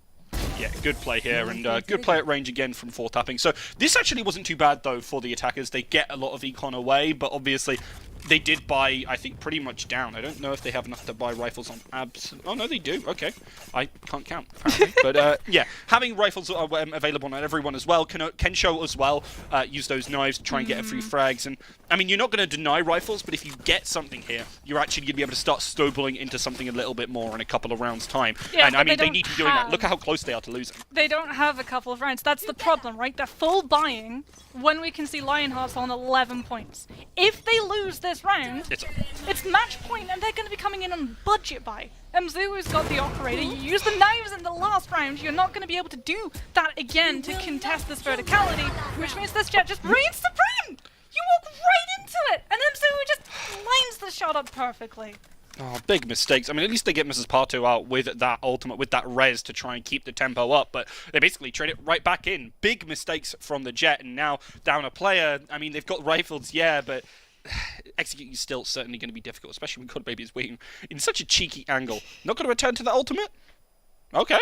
Yeah, good play here, and good play at range again from 4 tapping. So this actually wasn't too bad, though, for the attackers. They get a lot of econ away, but obviously they did buy, I think, pretty much down. I don't know if they have enough to buy rifles on abs. Oh, no, they do. Okay. I can't count, apparently. But, yeah, having rifles available on everyone as well. Kensho as well use those knives to try and get a few frags. And, I mean, you're not going to deny rifles, but if you get something here, you're actually going to be able to start snowballing into something a little bit more in a couple of rounds' time. Yeah, and, I mean, they need to be doing that. Look at how close they are to losing. They don't have a couple of rounds. That's the problem, right? They're full buying when we can see Lionhearts on 11 points. If they lose this round, it's match point, and they're going to be coming in on budget buy. MZU's got the operator. You use the knives in the last round. You're not going to be able to do that again to contest this verticality, which means this jet just reigns supreme. You walk right into it, and MZU just lines the shot up perfectly. Oh, big mistakes. I mean, at least they get Mrs. Pato out with that ultimate, with that res to try and keep the tempo up, but they basically trade it right back in. Big mistakes from the Jet, and now down a player. I mean, they've got rifles, yeah, but executing is still certainly going to be difficult, especially when God Baby is waiting in such a cheeky angle. Not going to return to the ultimate? Okay,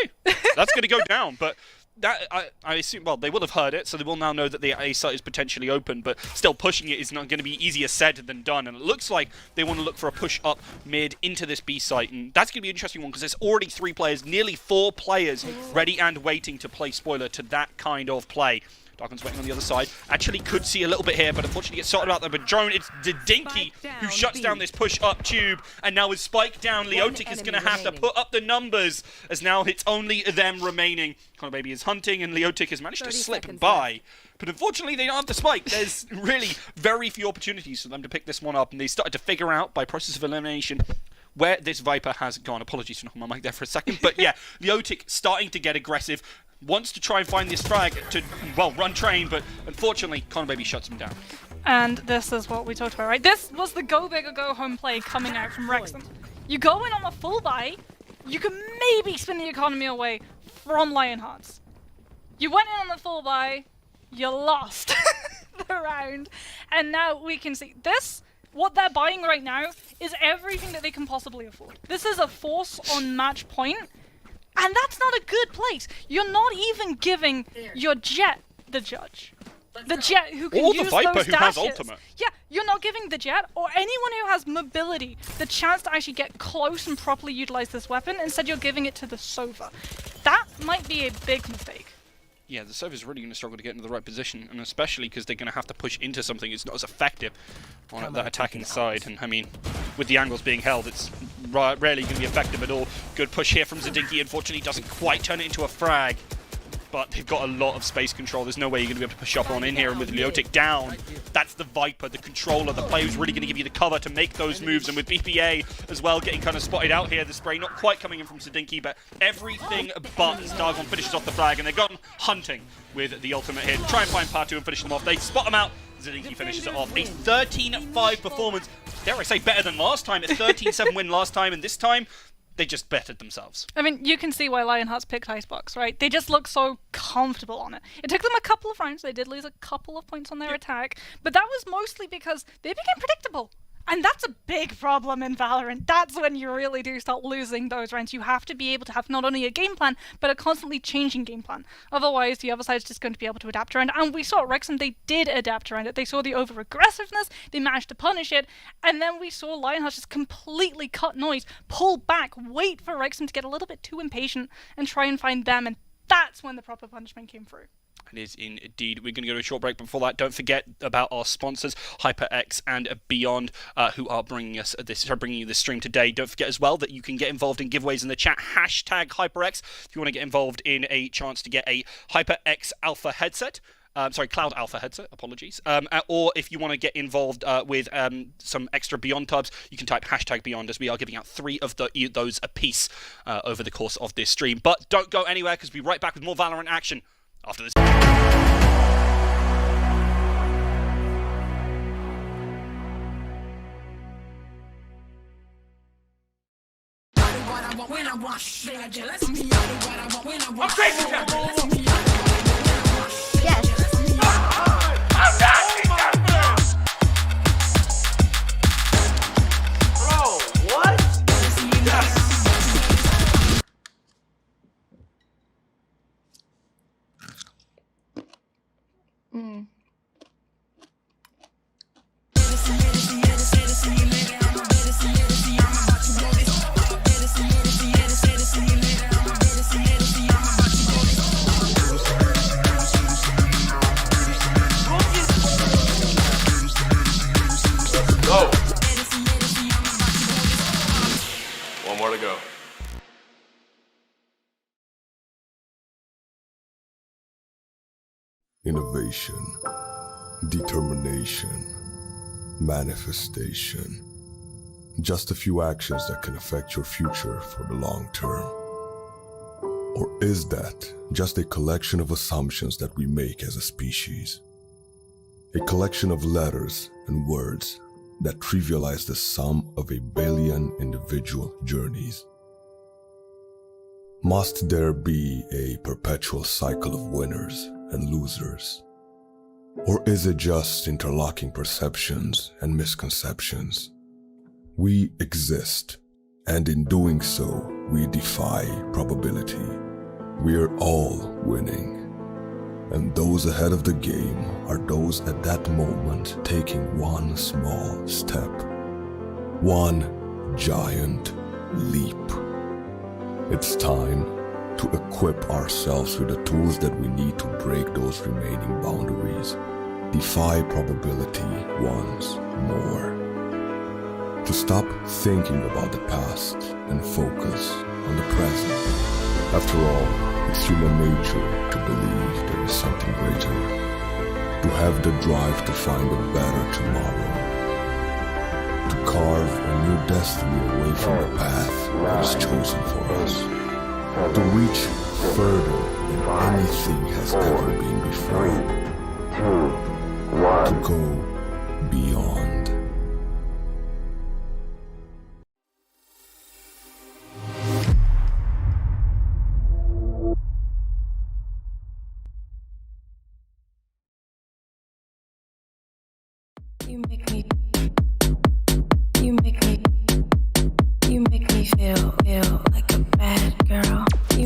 that's going to go down, but that I assume, well, they will have heard it, so they will now know that the A site is potentially open, but still pushing it is not going to be easier said than done, and it looks like they want to look for a push up mid into this B site, and that's going to be an interesting one because there's already 3 players, nearly 4 players ready and waiting to play spoiler to that kind of play. Darkon's waiting on the other side. Actually could see a little bit here, but unfortunately gets sorted out there. But Drone, it's the Dinky who shuts down this push-up tube. And now with Spike down, Leotic is going to have to put up the numbers, as now it's only them remaining. Connor Baby is hunting, and Leotic has managed to slip by. But unfortunately, they don't have the spike. There's really very few opportunities for them to pick this one up, and they started to figure out, by process of elimination, where this Viper has gone. Apologies for knocking my mic there for a second. But yeah, Leotic starting to get aggressive, wants to try and find this frag to, well, run train, but unfortunately, Connor Baby shuts him down. And this is what we talked about, right? This was the go big or go home play coming out from Wrexham. You go in on a full buy, you can maybe spin the economy away from Lionhearts. You went in on the full buy, you lost the round, and now we can see this. What they're buying right now is everything that they can possibly afford. This is a force on match point, and that's not a good place. You're not even giving your Jet the judge. The Jet who can use the Viper those who dashes. has ultimate. Yeah, you're not giving the Jet or anyone who has mobility the chance to actually get close and properly utilize this weapon. Instead, you're giving it to the Sova. That might be a big mistake. Yeah, the Sova's really going to struggle to get into the right position, and especially because they're going to have to push into something that's not as effective on the attacking side. And I mean, with the angles being held, it's rarely going to be effective at all. Good push here from Zadinki. Unfortunately, doesn't quite turn it into a frag. But they've got a lot of space control. There's no way you're going to be able to push up on in here. And with Leotic down, that's the Viper, the controller, the player who's really going to give you the cover to make those moves. And with BPA as well getting kind of spotted out here, the spray not quite coming in from Zadinki, but everything but as Dargon finishes off the flag. And they've gone hunting with the ultimate here to try and find Patu and finish them off. They spot them out. Zadinki finishes it off. A 13-5 performance. Dare I say better than last time. A 13-7 win last time, and this time they just bettered themselves. I mean, you can see why Lionhearts picked Icebox, right? They just look so comfortable on it. It took them a couple of rounds. They did lose a couple of points on their attack, but that was mostly because they became predictable. And that's a big problem in Valorant. That's when you really do start losing those rounds. You have to be able to have not only a game plan, but a constantly changing game plan. Otherwise, the other side's just going to be able to adapt around it. And we saw at Wrexham, they did adapt around it. They saw the over-aggressiveness, they managed to punish it, and then we saw Lionhearts just completely cut noise, pull back, wait for Wrexham to get a little bit too impatient, and try and find them, and that's when the proper punishment came through. It is indeed. We're going to go to a short break. Before that, don't forget about our sponsors, HyperX and Beyond, who are bringing you this stream today. Don't forget as well that you can get involved in giveaways in the chat. Hashtag HyperX if you want to get involved in a chance to get a HyperX Alpha headset. Cloud Alpha headset, apologies. Or if you want to get involved with some extra Beyond tubs, you can type hashtag Beyond, as we are giving out 3 of those a piece over the course of this stream. But don't go anywhere, because we'll be right back with more Valorant action after this. I'm crazy, Captain! Yes. I'm not Bro, what? Yes! Go! One more to go. Innovation, determination, manifestation. Just a few actions that can affect your future for the long term. Or is that just a collection of assumptions that we make as a species? A collection of letters and words that trivialize the sum of a billion individual journeys? Must there be a perpetual cycle of winners and losers? Or is it just interlocking perceptions and misconceptions? We exist, and in doing so, we defy probability. We're all winning. And those ahead of the game are those at that moment taking one small step, one giant leap. It's time to equip ourselves with the tools that we need to break those remaining boundaries, defy probability once more. To stop thinking about the past and focus on the present. After all, it's human nature to believe there is something greater, to have the drive to find a better tomorrow, to carve a new destiny away from the path that is chosen for us, to reach further than anything has ever been before, to go beyond. You make me feel like a bad girl. You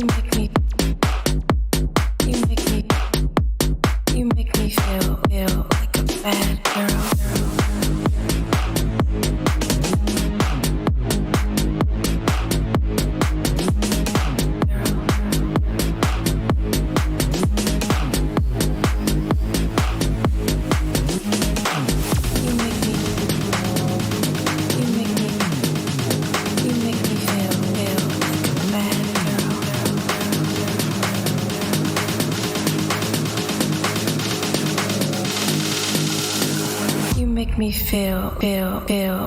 make me feel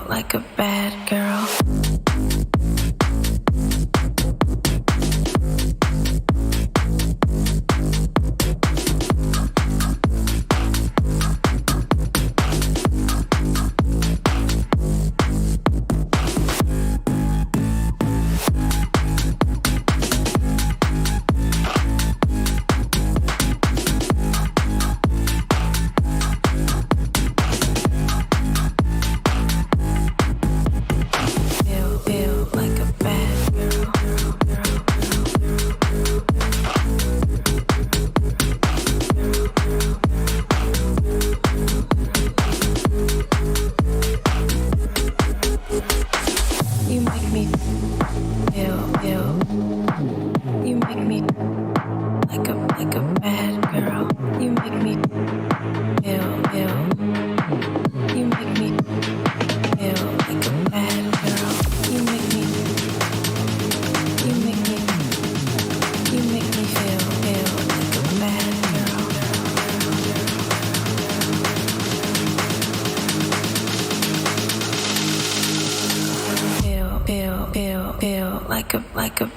like a bad girl. Make me feel like a bad girl. Feel like a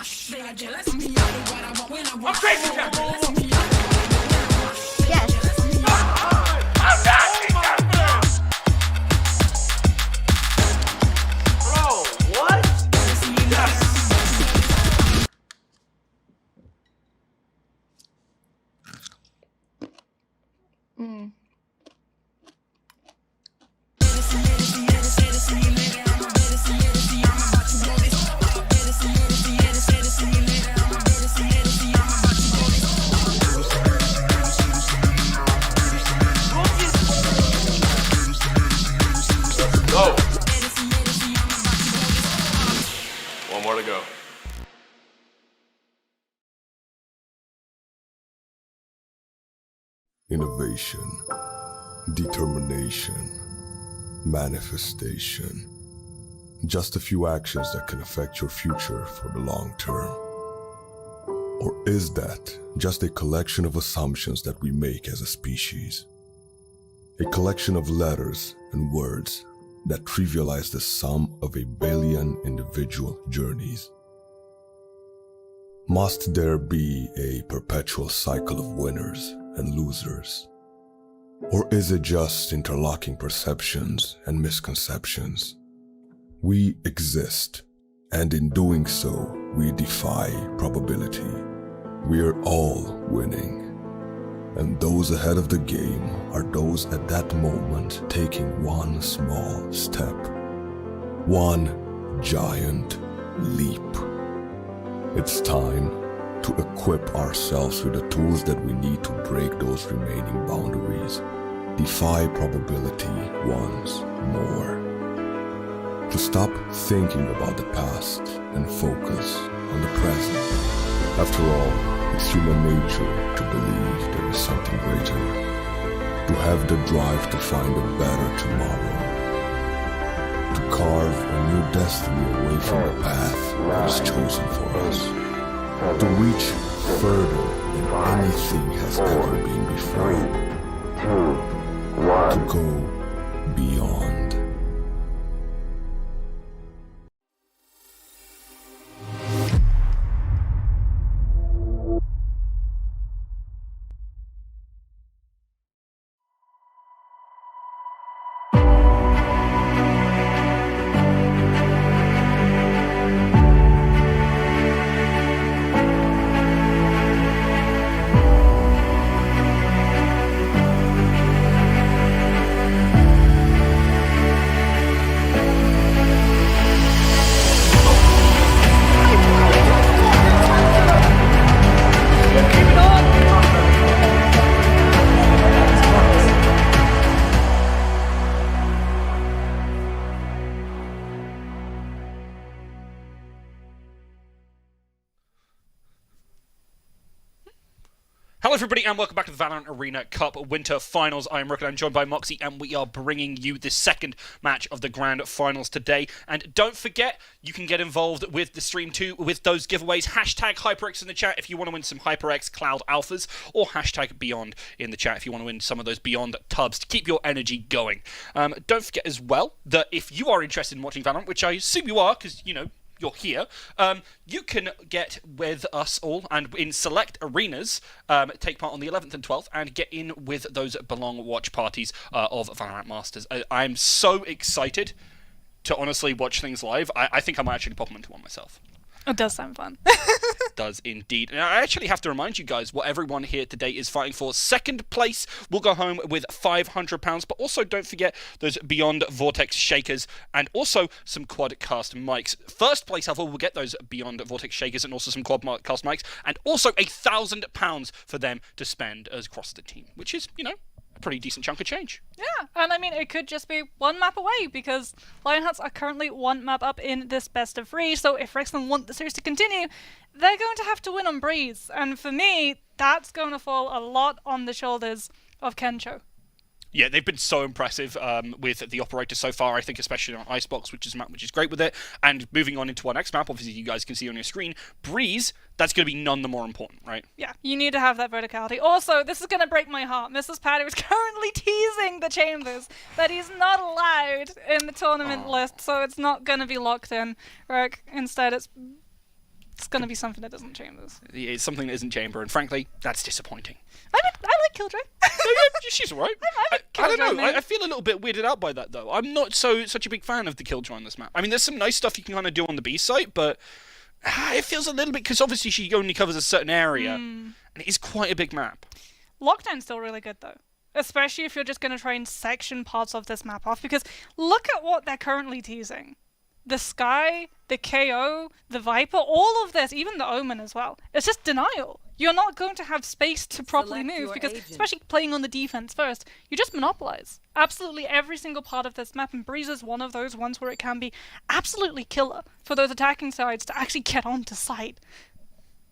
I'm crazy, Captain. Yes. I'm nasty, Captain. Bro, what? Yes. Go. One more to go. Innovation, determination, manifestation. Just a few actions that can affect your future for the long term. Or is that just a collection of assumptions that we make as a species? A collection of letters and words that trivialize the sum of a billion individual journeys? Must there be a perpetual cycle of winners and losers? Or is it just interlocking perceptions and misconceptions? We exist, and in doing so, we defy probability. We're all winning. And those ahead of the game are those at that moment taking one small step. One giant leap. It's time to equip ourselves with the tools that we need to break those remaining boundaries. Defy probability once more. To stop thinking about the past and focus on the present. After all, it's human nature to believe there is something greater, to have the drive to find a better tomorrow, to carve a new destiny away from the path that is chosen for us, to reach further than anything has ever been before, to go beyond. Hello everybody and welcome back to the Valorant Arena Cup Winter Finals. I am Rook and I'm joined by Moxie and we are bringing you the second match of the Grand Finals today. And don't forget, you can get involved with the stream too with those giveaways. Hashtag HyperX in the chat if you want to win some HyperX Cloud Alphas, or hashtag Beyond in the chat if you want to win some of those Beyond tubs to keep your energy going. Don't forget as well that if you are interested in watching Valorant, which I assume you are because, you know, you're here, you can get with us all and in select arenas, take part on the 11th and 12th and get in with those Belong watch parties of Valorant Masters. I'm so excited to honestly watch things live. I think I might actually pop them into one myself. It does sound fun. Does indeed. And I actually have to remind you guys what everyone here today is fighting for. Second place will go home with £500, but also don't forget those Beyond Vortex Shakers and also some Quadcast mics. First place, however, will get those Beyond Vortex Shakers and also some Quadcast mics and also £1,000 for them to spend across the team, which is, you know, a pretty decent chunk of change. Yeah, and I mean, it could just be one map away because Lionhearts are currently one map up in this best of three, so if Rexland want the series to continue, they're going to have to win on Breeze. And for me, that's going to fall a lot on the shoulders of Kencho. Yeah, they've been so impressive with the operator so far, I think, especially on Icebox, which is a map which is great with it. And moving on into our next map, obviously you guys can see on your screen, Breeze, that's going to be none the more important, right? Yeah, you need to have that verticality. Also, this is going to break my heart. Mrs. Patty is currently teasing the Chambers that he's not allowed in the tournament list, so it's not going to be locked in. Right? Instead, it's It's going to be something that isn't Chambers. It's something that isn't Chamber, and frankly, that's disappointing. I like Killjoy. She's alright. I'm a I don't Killjoy know. man. I feel a little bit weirded out by that, though. I'm not such a big fan of the Killjoy on this map. I mean, there's some nice stuff you can kind of do on the B site, but it feels a little bit, because obviously she only covers a certain area, and it is quite a big map. Lockdown's still really good, though. Especially if you're just going to try and section parts of this map off, because look at what they're currently teasing. The Sky, the KO, the Viper, all of this, even the Omen as well. It's just denial. You're not going to have space to properly Select move, your because agent. especially playing on the defense first, you just monopolize absolutely every single part of this map, and Breeze is one of those ones where it can be absolutely killer for those attacking sides to actually get onto site.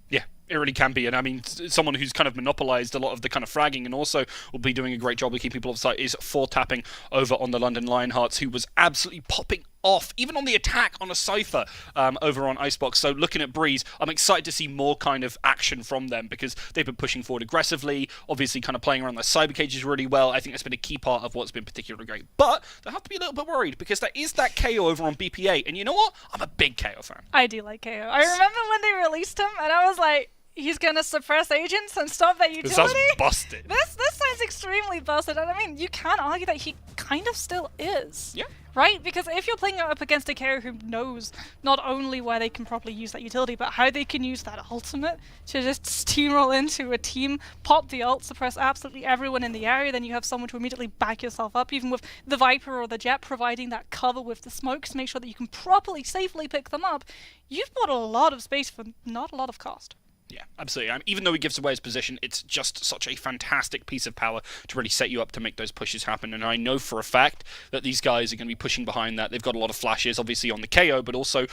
Yeah, it really can be, and I mean, someone who's kind of monopolised a lot of the kind of fragging and also will be doing a great job of keeping people off site is 4-tapping over on the London Lionhearts, who was absolutely popping off, even on the attack on a Cypher over on Icebox. So looking at Breeze, I'm excited to see more kind of action from them, because they've been pushing forward aggressively, obviously kind of playing around their cyber cages really well. I think that's been a key part of what's been particularly great. But they have to be a little bit worried, because there is that KO over on BPA, and you know what? I'm a big KO fan. I do like KO. I remember when they released him, and I was like, he's gonna suppress agents and stop that utility? This sounds busted. This sounds extremely busted, and I mean, you can argue that he kind of still is. Yeah. Right? Because if you're playing up against a carrier who knows not only where they can properly use that utility, but how they can use that ultimate to just steamroll into a team, pop the ult, suppress absolutely everyone in the area, then you have someone to immediately back yourself up, even with the Viper or the Jet providing that cover with the smokes to make sure that you can properly, safely pick them up. You've got a lot of space for not a lot of cost. Yeah, absolutely. Even though he gives away his position, it's just such a fantastic piece of power to really set you up to make those pushes happen. And I know for a fact that these guys are going to be pushing behind that. They've got a lot of flashes, obviously, on the KO, but also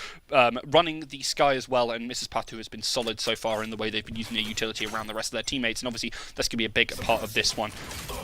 running the Sky as well. And Mrs. Patu has been solid so far in the way they've been using their utility around the rest of their teammates. And obviously, that's going to be a big part of this one.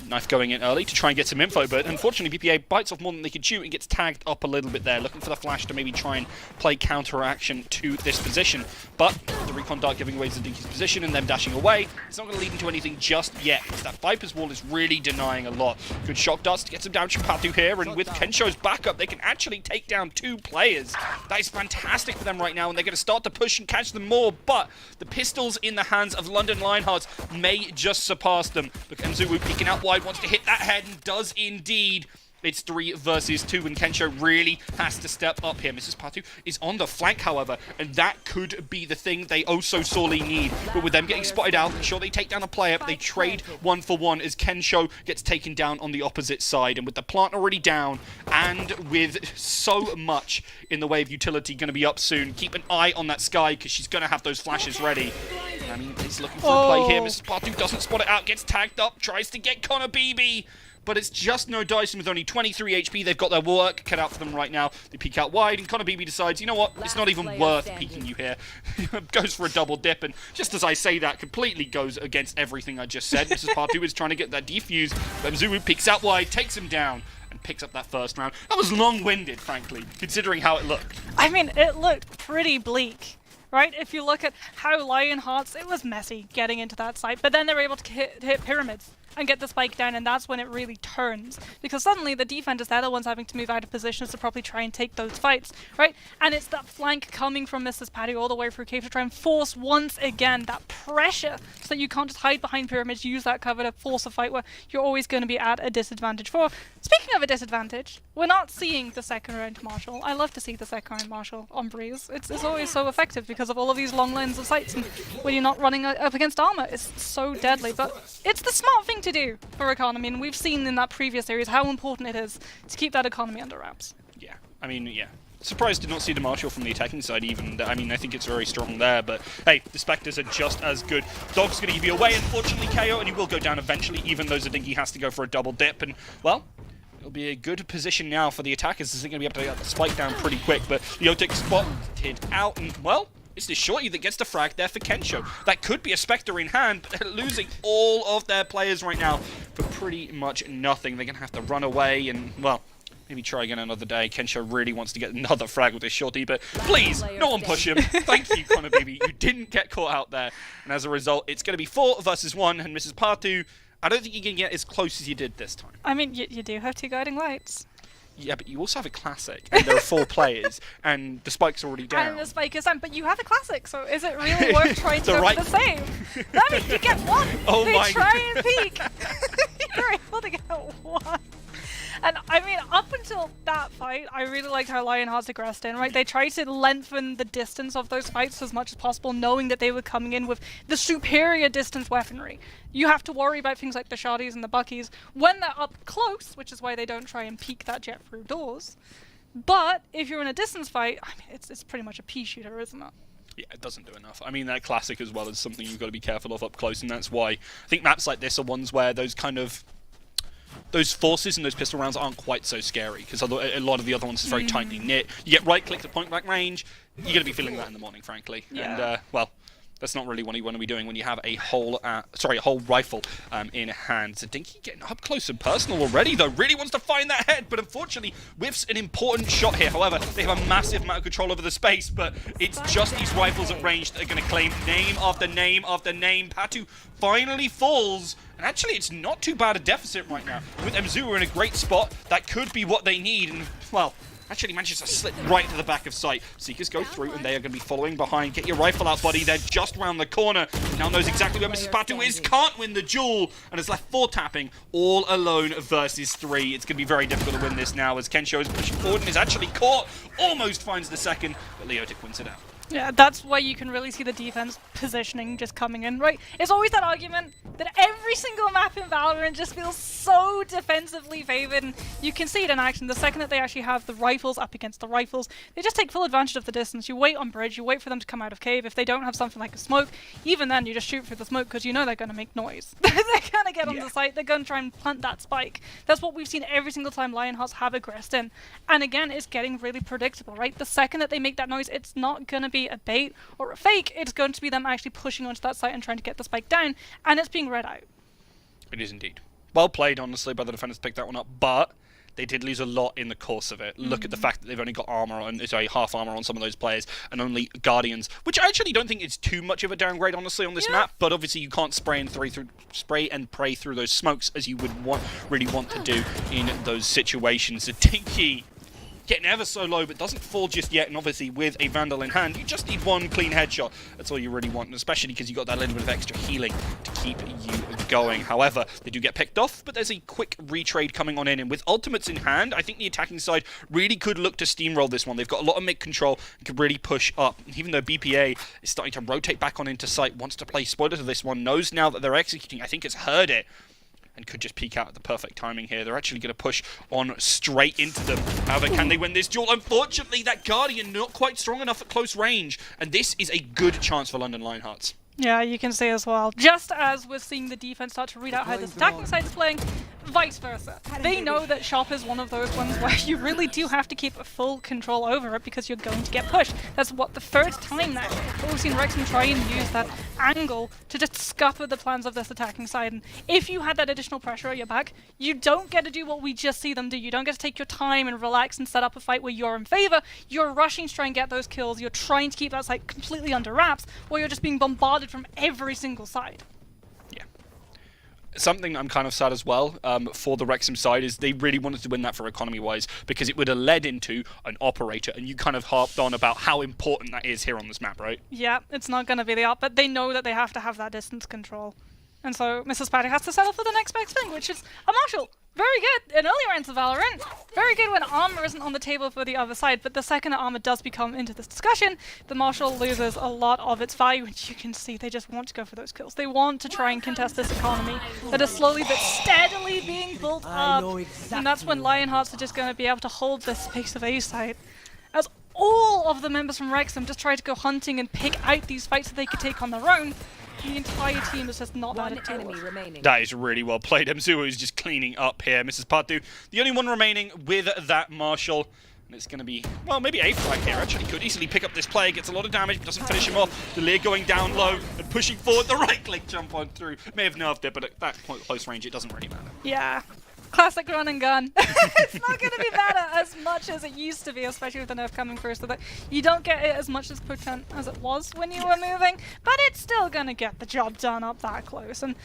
Knife going in early to try and get some info, but unfortunately, BPA bites off more than they can chew and gets tagged up a little bit there, looking for the flash to maybe try and play counter-action to this position. But the Recon Dart giving away Zadinki's position and them dashing away, it's not going to lead into anything just yet, because that Viper's wall is really denying a lot. Good shock darts to get some damage from Patu here, and with Kensho's backup, they can actually take down 2 players. That is fantastic for them right now, and they're going to start to push and catch them more, but the pistols in the hands of London Lionhearts may just surpass them. Look, Mzuwu peeking out wide, wants to hit that head, and does indeed. It's 3 versus 2, and Kensho really has to step up here. Mrs. Patu is on the flank, however, and that could be the thing they oh so sorely need. But with them getting spotted out, sure they take down a player, but they trade 1 for 1 as Kensho gets taken down on the opposite side. And with the plant already down, and with so much in the way of utility going to be up soon, keep an eye on that Sky, because she's going to have those flashes ready. I mean, he's looking for a play here. Mrs. Patu doesn't spot it out, gets tagged up, tries to get Connor BB. But it's just no Dyson with only 23 HP. They've got their work cut out for them right now. They peek out wide, and Connor BB decides, you know what, it's not even worth peeking you here. Goes for a double dip, and just as I say that, completely goes against everything I just said. Mrs. Patu is trying to get that defuse, but Mzuwu peeks out wide, takes him down, and picks up that first round. That was long-winded, frankly, considering how it looked. I mean, it looked pretty bleak. Right? If you look at how Lionhearts, it was messy getting into that site, but then they're able to hit pyramids and get the spike down, and that's when it really turns. Because suddenly the defenders, they're the ones having to move out of positions to probably try and take those fights, right? And it's that flank coming from Mrs. Patty all the way through Cave to try and force once again that pressure so that you can't just hide behind pyramids, use that cover to force a fight where you're always going to be at a disadvantage for. Speaking of a disadvantage, we're not seeing the second round Marshall. I love to see the second round Marshall on Breeze. It's always so effective because of all of these long lines of sights, and when you're not running up against armor, it's so deadly. But it's the smart thing to do for economy, and we've seen in that previous series how important it is to keep that economy under wraps. Yeah, I mean, yeah. Surprised to not see the Marshall from the attacking side even. I mean, I think it's very strong there, but hey, the Spectres are just as good. Dog's going to give you away, unfortunately, KO, and he will go down eventually, even though Zadinki has to go for a double dip, and, well, it'll be a good position now for the attackers, as they're going to be able to get the spike down pretty quick, but Leotic spotted out, and, well, it's the shorty that gets the frag there for Kensho. That could be a Spectre in hand, but they're losing all of their players right now for pretty much nothing. They're going to have to run away and, well, maybe try again another day. Kensho really wants to get another frag with this shorty, but please, no one push him. Thank you, Connor Baby. You didn't get caught out there. And as a result, it's going to be 4 versus 1, and Mrs. Patu, I don't think you can get as close as you did this time. I mean, you do have 2 guiding lights. Yeah, but you also have a classic, and there are 4 players, and the spike's already down. And the spike is down, but you have a classic, so is it really worth trying to The go right- for the same? I mean, you get 1. Oh they my try and peek. You're able to get 1. And I mean, up until that fight, I really liked how Lionhearts aggressed in, right? They tried to lengthen the distance of those fights as much as possible, knowing that they were coming in with the superior distance weaponry. You have to worry about things like the shotties and the buckies when they're up close, which is why they don't try and peek that jet through doors. But if you're in a distance fight, I mean, it's pretty much a pea shooter, isn't it? Yeah, it doesn't do enough. I mean, that classic as well is something you've got to be careful of up close, and that's why I think maps like this are ones where those forces and those pistol rounds aren't quite so scary, because a lot of the other ones is very tightly knit. You get right click to point blank range, you're going to be feeling that in the morning, frankly. Yeah. And, well, that's not really what you want to be doing when you have a whole rifle in hand. So Dinky getting up close and personal already, though. Really wants to find that head, but unfortunately whiffs an important shot here. However, they have a massive amount of control over the space, but it's just these rifles at range that are going to claim name after name after name. Patu finally falls, and actually it's not too bad a deficit right now. With Mzu in a great spot, that could be what they need, and, well, actually manages to slip right into the back of sight. Seekers go through, and they are going to be following behind. Get your rifle out, buddy. They're just round the corner. Now knows exactly where Mrs. Patu is. Can't win the duel, and is left 4 tapping, all alone versus 3. It's going to be very difficult to win this now, as Kensho is pushing forward and is actually caught. Almost finds the second, but Leotic wins it out. Yeah, that's why you can really see the defense positioning just coming in, right? It's always that argument that every single map in Valorant just feels so defensively favored, and you can see it in action. The second that they actually have the rifles up against the rifles, they just take full advantage of the distance. You wait on bridge, you wait for them to come out of cave. If they don't have something like a smoke, even then you just shoot through the smoke because you know they're going to make noise. They're going to get on the site, they're going to try and plant that spike. That's what we've seen every single time Lionhearts have aggressed in. And again, it's getting really predictable, right? The second that they make that noise, it's not going to be a bait or a fake, it's going to be them actually pushing onto that site and trying to get the spike down, and it's being read out. It is indeed. Well played, honestly, by the defenders to pick that one up, but they did lose a lot in the course of it. Look at the fact that they've only got armor on, half armor on some of those players, and only Guardians, which I actually don't think is too much of a downgrade, honestly, on this map. But obviously, you can't spray and pray through those smokes as you would really want to do in those situations. So Dinky getting ever so low, but doesn't fall just yet, and obviously with a Vandal in hand, you just need 1 clean headshot. That's all you really want, and especially because you got that little bit of extra healing to keep you going. However, they do get picked off, but there's a quick retrade coming on in, and with ultimates in hand, I think the attacking side really could look to steamroll this one. They've got a lot of mid control and could really push up, even though BPA is starting to rotate back on into sight, wants to play spoiler to this one, knows now that they're executing, I think it's heard it, and could just peek out at the perfect timing here. They're actually going to push on straight into them. However, can they win this duel? Unfortunately, that Guardian not quite strong enough at close range, and this is a good chance for London Lionhearts. Yeah, you can see as well. Just as we're seeing the defense start to read out how this attacking side is playing, vice versa. They know that Shop is one of those ones where you really do have to keep full control over it because you're going to get pushed. That's what, the 3rd time now that we've seen Wrexham try and use that angle to just scupper the plans of this attacking side. And if you had that additional pressure at your back, you don't get to do what we just see them do. You don't get to take your time and relax and set up a fight where you're in favor. You're rushing to try and get those kills. You're trying to keep that side completely under wraps, or you're just being bombarded from every single side. Yeah. Something I'm kind of sad as well for the Wrexham side is they really wanted to win that for economy-wise, because it would have led into an operator, and you kind of harped on about how important that is here on this map, right? Yeah, it's not going to be the op, but they know that they have to have that distance control. And so Mrs. Patty has to settle for the next best thing, which is a Marshall. Very good in early rounds of Valorant. Very good when armor isn't on the table for the other side, but the second armor does become into this discussion, the Marshall loses a lot of its value, and you can see they just want to go for those kills. They want to try and contest this economy that is slowly but steadily being built up. And that's when Lionhearts are just going to be able to hold this space of A side. As all of the members from Wrexham just try to go hunting and pick out these fights that they could take on their own, the entire team is just not that at all. That is really well played. Mzu is just cleaning up here. Mrs. Patu, the only one remaining with that Marshall. And it's going to be, well, maybe a frag here. Actually, could easily pick up this play. Gets a lot of damage, doesn't finish him off. Delir going down low and pushing forward. The right-click jump on through. May have nerfed it, but at that close range, it doesn't really matter. Yeah. Classic run and gun. It's not going to be better as much as it used to be, especially with the nerf coming through, so that you don't get it as much as potent as it was when you were moving, but it's still going to get the job done up that close. And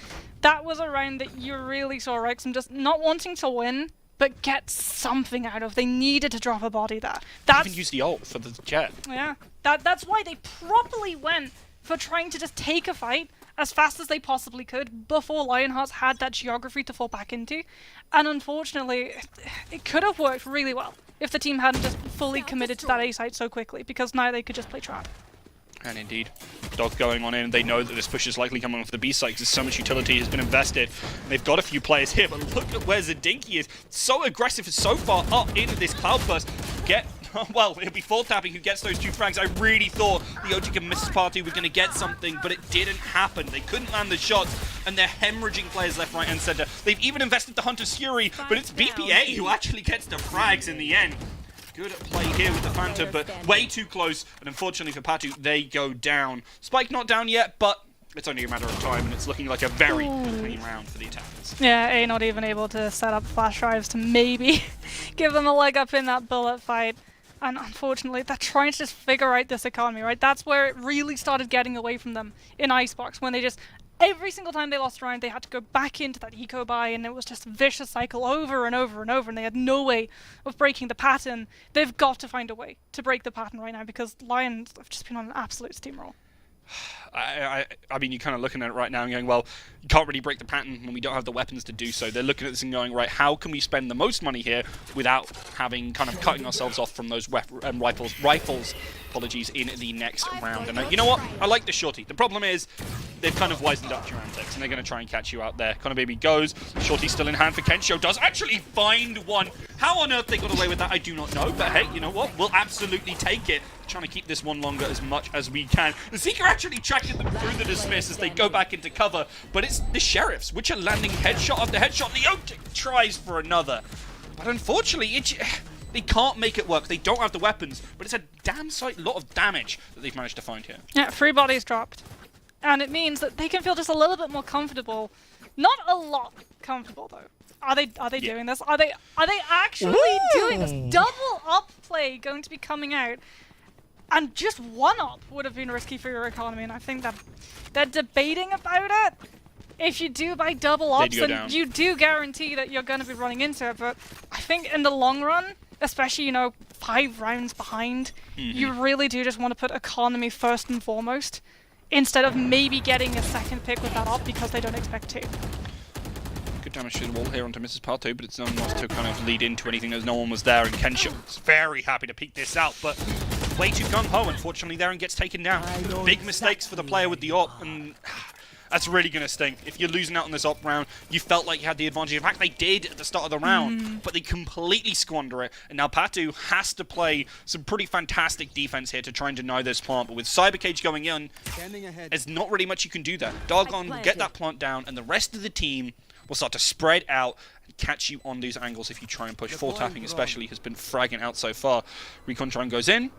that was a round that you really saw Wrexham just not wanting to win, but get something out of. They needed to drop a body there. Even use the ult for the jet. Yeah, that's why they properly went for trying to just take a fight as fast as they possibly could before Lionhearts had that geography to fall back into. And unfortunately, it could have worked really well if the team hadn't just fully committed to that A site so quickly, because now they could just play trap. And indeed, Dog going on in. They know that this push is likely coming off the B site because so much utility has been invested. And they've got a few players here, but look at where Zadinki is. So aggressive and so far up into this Cloudburst. Well, it'll be Full Tapping who gets those 2 frags. I really thought the Otik and Mrs. Party were going to get something, but it didn't happen. They couldn't land the shots, and they're hemorrhaging players left, right, and center. They've even invested the Hunter's Fury, but it's BPA who actually gets the frags in the end. Good play here with the Phantom, but way too close, and unfortunately for Patu, they go down. Spike not down yet, but it's only a matter of time, and it's looking like a very clean round for the attackers. Yeah, A not even able to set up flash drives to maybe give them a leg up in that bullet fight. And unfortunately, they're trying to just figure out this economy, right? That's where it really started getting away from them in Icebox, when they just, every single time they lost a round, they had to go back into that eco buy, and it was just a vicious cycle over and over and over, and they had no way of breaking the pattern. They've got to find a way to break the pattern right now, because Lions have just been on an absolute steamroll. I mean, you're kind of looking at it right now and going, well, you can't really break the pattern when we don't have the weapons to do so. They're looking at this and going, right, how can we spend the most money here without having kind of cutting ourselves off from those rifles, apologies, in the next round. And you know what? I like the Shorty. The problem is they've kind of wisened up your antics, and they're going to try and catch you out there. Connor Baby goes. Shorty's still in hand for Kensho. Does actually find one. How on earth they got away with that, I do not know. But hey, you know what? We'll absolutely take it. Trying to keep this one longer as much as we can. The Seeker actually tracking them through the dismiss as they go back into cover, but it's the Sheriffs which are landing headshot after headshot. Leotic tries for another, but unfortunately they can't make it work. They don't have the weapons, but it's a damn sight lot of damage that they've managed to find here. Yeah, 3 bodies dropped, and it means that they can feel just a little bit more comfortable. Not a lot comfortable though. Are they doing this? Are they actually doing this? Double up play going to be coming out. And just 1 up would have been risky for your economy, and I think that they're debating about it. If you do buy double ups, then you do guarantee that you're going to be running into it. But I think in the long run, especially, 5 rounds behind, you really do just want to put economy first and foremost, instead of maybe getting a second pick with that up because they don't expect to. Good damage to the wall here onto Mrs. Parto, but it's not enough to kind of lead into anything as no one was there, and Kensho is very happy to peek this out, but way too gung-ho, unfortunately, there, and gets taken down. Big mistakes for the player with the op, and that's really going to stink. If you're losing out on this op round, you felt like you had the advantage. In fact, they did at the start of the round, but they completely squander it, and now Patu has to play some pretty fantastic defense here to try and deny this plant, but with Cyber Cage going in, there's not really much you can do there. Dargon will get that plant down, and the rest of the team will start to spread out and catch you on these angles if you try and push. Full Tapping especially has been fragging out so far. Recontron goes in,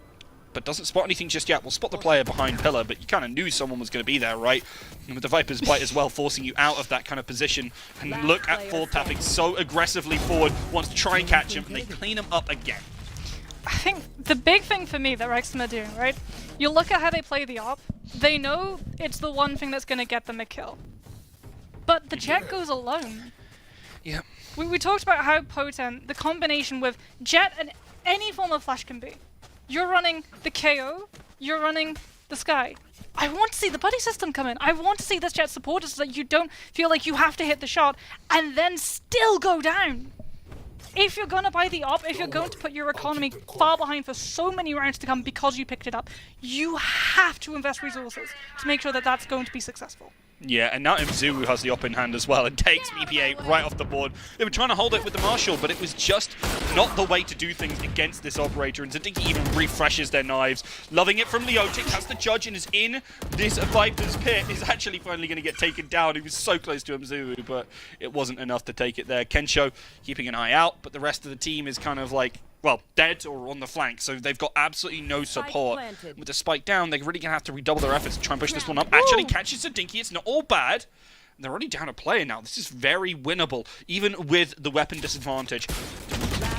but doesn't spot anything just yet. We'll spot the player behind Pillar, but you kind of knew someone was going to be there, right? And with the Viper's Bite as well, forcing you out of that kind of position. And look at Full Tapping so aggressively forward, wants to try and catch him, and they clean him up again. I think the big thing for me that Wrexham are doing, right? You look at how they play the op, they know it's the one thing that's going to get them a kill. But the Jet goes alone. Yeah. We talked about how potent the combination with Jet and any form of flash can be. You're running the KO, you're running the Sky. I want to see the buddy system come in. I want to see this Jet supported so that you don't feel like you have to hit the shot and then still go down. If you're going to buy the op, if you're going to put your economy far behind for so many rounds to come because you picked it up, you have to invest resources to make sure that that's going to be successful. Yeah, and now Mzuru has the op in hand as well and takes BPA right off the board. They were trying to hold it with the Marshal, but it was just not the way to do things against this operator. And Zadinki even refreshes their knives. Loving it from Leotic, has the judge and is in this Viper's pit. Is actually finally going to get taken down. He was so close to Mzuru, but it wasn't enough to take it there. Kensho keeping an eye out, but the rest of the team is kind of like, well, dead or on the flank, so they've got absolutely no support. With the spike down, they're really going to have to redouble their efforts to try and push this one up. Actually catches Zadinki, it's not all bad. They're already down a player now. This is very winnable, even with the weapon disadvantage.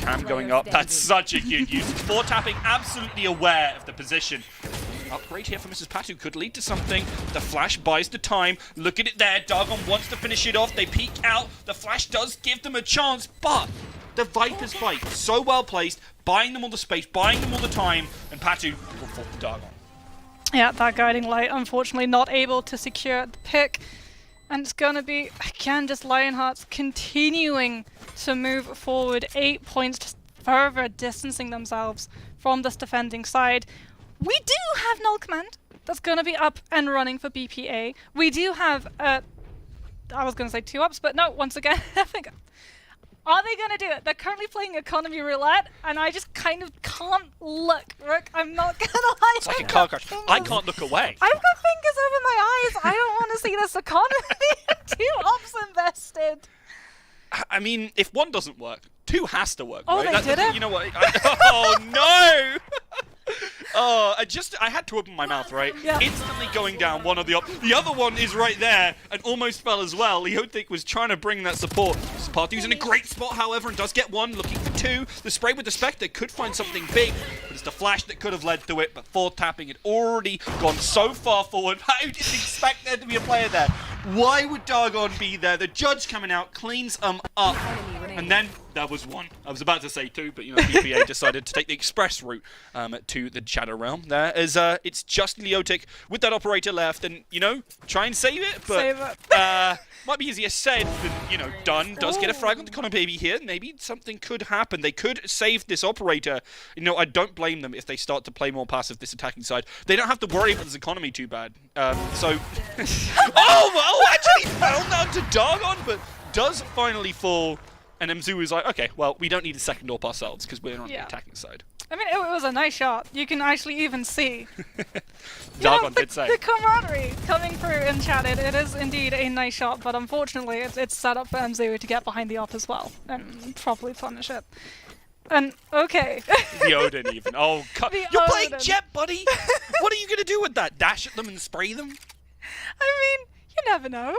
Cam going up, that's such a good use. Full Tapping absolutely aware of the position. Upgrade here for Mrs. Patu could lead to something. The flash buys the time. Look at it there, Dargon wants to finish it off. They peek out. The flash does give them a chance, but the Viper's fight. So well placed, buying them all the space, buying them all the time, and Patu will fall the Dargon. Yeah, that guiding light, unfortunately not able to secure the pick. And it's going to be, again, just Lionhearts continuing to move forward 8 points, just further distancing themselves from this defending side. We do have Null Command that's going to be up and running for BPA. We do have, I was going to say 2 ups, but no, once again, I think, are they going to do it? They're currently playing Economy Roulette, and I just kind of can't look. Rook, I'm not going to lie. It's like a car crash. I can't look away. I've got fingers over my eyes. I don't want to see this economy. 2 ups invested. I mean, if 1 doesn't work, 2 has to work, Oh, right? they did it? You know what? Oh, no! Oh, I had to open my mouth, right? Yeah. Instantly going down one of the The other one is right there and almost fell as well. Leotic was trying to bring that support. Spartu's in a great spot, however, and does get 1, looking for 2. The spray with the Spectre could find something big, but it's the flash that could have led to it. But 4 tapping had already gone so far forward. I didn't expect there to be a player there. Why would Dargon be there? The judge coming out, cleans up, and then that was 1. I was about to say 2, but you know, BPA decided to take the express route to the Shadow Realm. There, as it's just Leotic with that operator left, and you know, try and save it, but Save it. might be easier said than, you know, done. Does get a frag on the Connor Baby here. Maybe something could happen. They could save this operator. You know, I don't blame them if they start to play more passive this attacking side. They don't have to worry about this economy too bad. So, oh, actually fell down to Dargon, but does finally fall. And Mzu is like, okay, well, we don't need a second AWP ourselves because we're on the attacking side. I mean, it was a nice shot. You can actually even see Dargon did say. the camaraderie coming through in chat. It is indeed a nice shot, but unfortunately, it's set up for Mzu to get behind the op as well and properly punish it. And okay. The Odin even. Oh, you're playing Jet, buddy. What are you gonna do with that? Dash at them and spray them? I mean, you never know.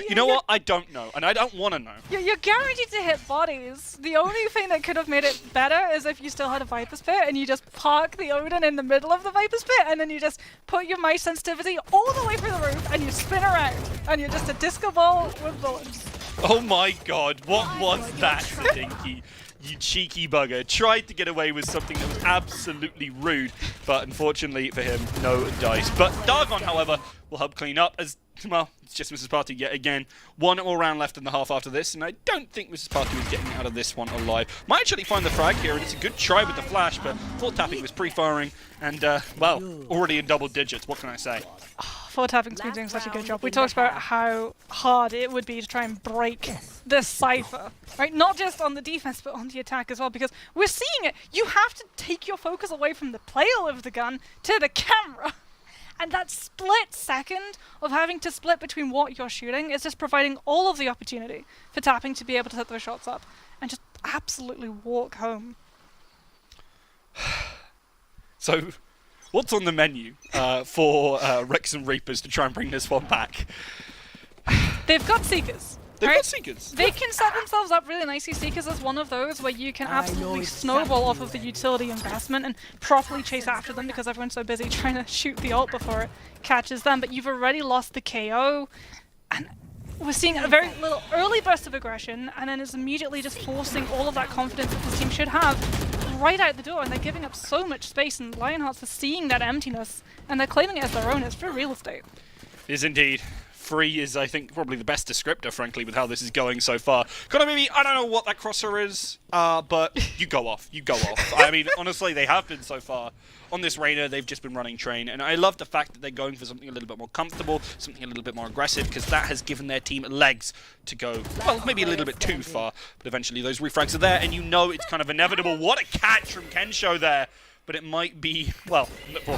You know what? I don't know, and I don't want to know. You're guaranteed to hit bodies. The only thing that could have made it better is if you still had a Viper's Pit and you just park the Odin in the middle of the Viper's Pit and then you just put your mouse sensitivity all the way through the roof and you spin around and you're just a disco ball with bullets. Oh my god, what was that, Stinky? You cheeky bugger. Tried to get away with something that was absolutely rude, but unfortunately for him, no dice. But Dargon, however, will help clean up as, well, it's just Mrs. Party yet again. 1 more round left in the half after this, and I don't think Mrs. Party is getting out of this one alive. Might actually find the frag here, and it's a good try with the flash, but 4 tapping was pre-firing, and, well, already in double digits. What can I say? 4 tapping's been doing such a good job. We talked about how hard it would be to try and break this cipher, right? Not just on the defense, but on the attack as well, because we're seeing it. You have to take your focus away from the player of the gun to the camera. And that split second of having to split between what you're shooting is just providing all of the opportunity for tapping to be able to set those shots up and just absolutely walk home. So, what's on the menu for Rex and Reapers to try and bring this one back? They've got Seekers. They've right? got Seekers. They can set themselves up really nicely. Seekers is one of those where you can absolutely snowball off of the utility investment and properly chase after them because everyone's so busy trying to shoot the ult before it catches them. But you've already lost the KO, and we're seeing a very little early burst of aggression, and then it's immediately just forcing all of that confidence that this team should have right out the door, and they're giving up so much space, and Lionhearts are seeing that emptiness, and they're claiming it as their own. It's for real estate. It is indeed. Free is, I think, probably the best descriptor, frankly, with how this is going so far. Kind of maybe, I don't know what that crosser is, but you go off. You go off. I mean, honestly, they have been so far. On this Reyna, they've just been running train, and I love the fact that they're going for something a little bit more comfortable, something a little bit more aggressive, because that has given their team legs to go, well, maybe a little bit too far, but eventually those refrags are there, and you know it's kind of inevitable. What a catch from Kensho there! But it might be, well,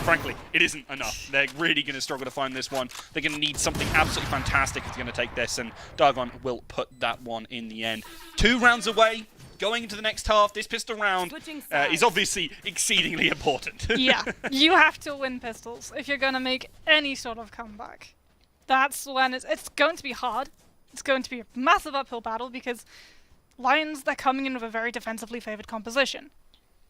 frankly, it isn't enough. They're really going to struggle to find this one. They're going to need something absolutely fantastic if they're going to take this, and Dargon will put that one in the end. 2 rounds away, going into the next half. This pistol round is obviously exceedingly important. Yeah, you have to win pistols if you're going to make any sort of comeback. That's when it's going to be hard. It's going to be a massive uphill battle because Lions, they're coming in with a very defensively favored composition.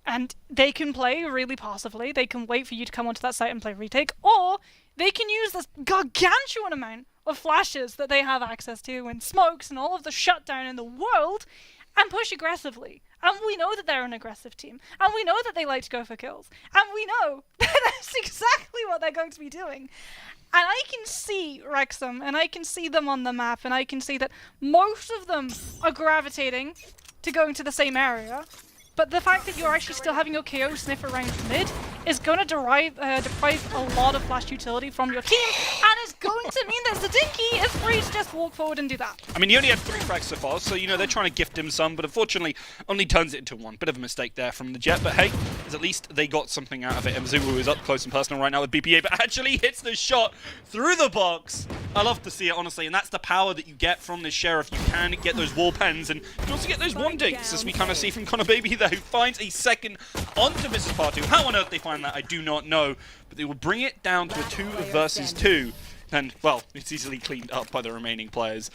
And they can play really passively, they can wait for you to come onto that site and play retake, or they can use this gargantuan amount of flashes that they have access to and smokes and all of the shutdown in the world and push aggressively. And we know that they're an aggressive team. And we know that they like to go for kills. And we know that that's exactly what they're going to be doing. And I can see Wrexham, and I can see them on the map, and I can see that most of them are gravitating to going to the same area. But the fact that you're actually still having your KO sniff around mid is going to deprive a lot of flash utility from your team, and it's going to mean that Zadinki is free to just walk forward and do that. I mean, he only had 3 frags so far, so, you know, they're trying to gift him some, but unfortunately only turns it into 1. Bit of a mistake there from the Jet, but hey, at least they got something out of it. Mzuwu is up close and personal right now with BPA, but actually hits the shot through the box. I love to see it, honestly, and that's the power that you get from this Sheriff. You can get those wall pens, and you can also get those one digs, as we kind of see from Connor Baby there, who finds a second onto Mrs. Partu. How on earth they find that, I do not know, but they will bring it down to a 2 versus 2, and, well, it's easily cleaned up by the remaining players.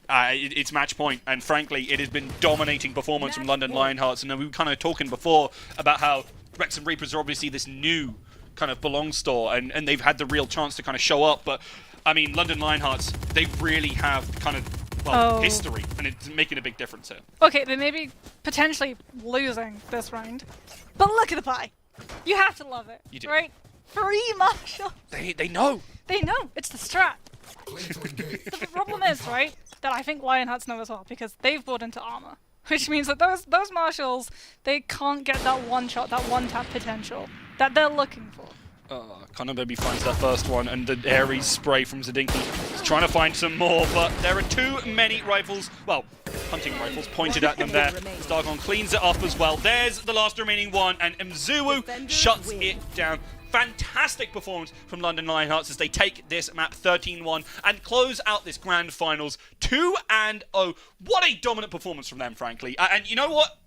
It's match point, and frankly, it has been dominating performance from London Lionhearts, and we were kind of talking before about how Wrexham Reapers are obviously this new kind of belong store, and they've had the real chance to kind of show up, but, I mean, London Lionhearts, they really have kind of, well, history, and it's making a big difference here. Okay, they may be potentially losing this round, but look at the pie. You have to love it, you do. Right? Free Marshall. They know. They know. It's the strat. The problem is, right, that I think Lionhearts know as well, because they've bought into armor, which means that those Marshals, they can't get that one shot, that one tap potential that they're looking for. Connor Baby finds that first one, and the airy spray from Zadinki. He's trying to find some more, but there are too many rifles, well, hunting rifles pointed at them there. Stargon cleans it up as well. There's the last remaining one, and Mzuwu shuts it down. Fantastic performance from London Lionhearts as they take this map 13-1 and close out this grand finals 2-0. What a dominant performance from them, frankly. And you know what?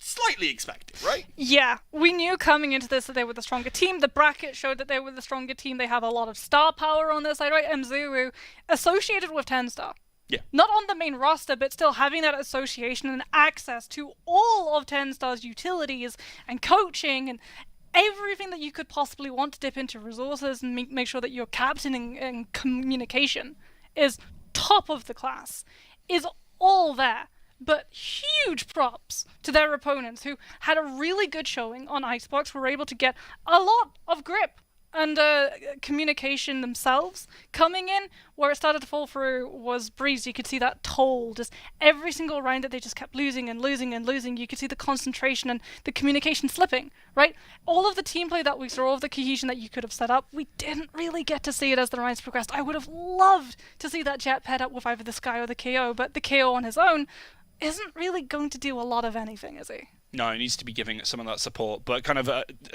Slightly expected, right? Yeah, we knew coming into this that they were the stronger team. The bracket showed that they were the stronger team. They have a lot of star power on their side, right? Mzuru, associated with 10-star. Yeah. Not on the main roster, but still having that association and access to all of 10-star's utilities and coaching and everything that you could possibly want to dip into resources and make sure that your captaining and communication is top of the class, is all there. But huge props to their opponents who had a really good showing on Icebox, were able to get a lot of grip and communication themselves. Coming in, where it started to fall through was Breeze. You could see that toll, just every single round that they just kept losing and losing and losing. You could see the concentration and the communication slipping, right? All of the team play that we saw, all of the cohesion that you could have set up, we didn't really get to see it as the rounds progressed. I would have loved to see that Jet paired up with either the Sky or the KO, but the KO on his own isn't really going to do a lot of anything, is he? No, he needs to be giving it some of that support. But kind of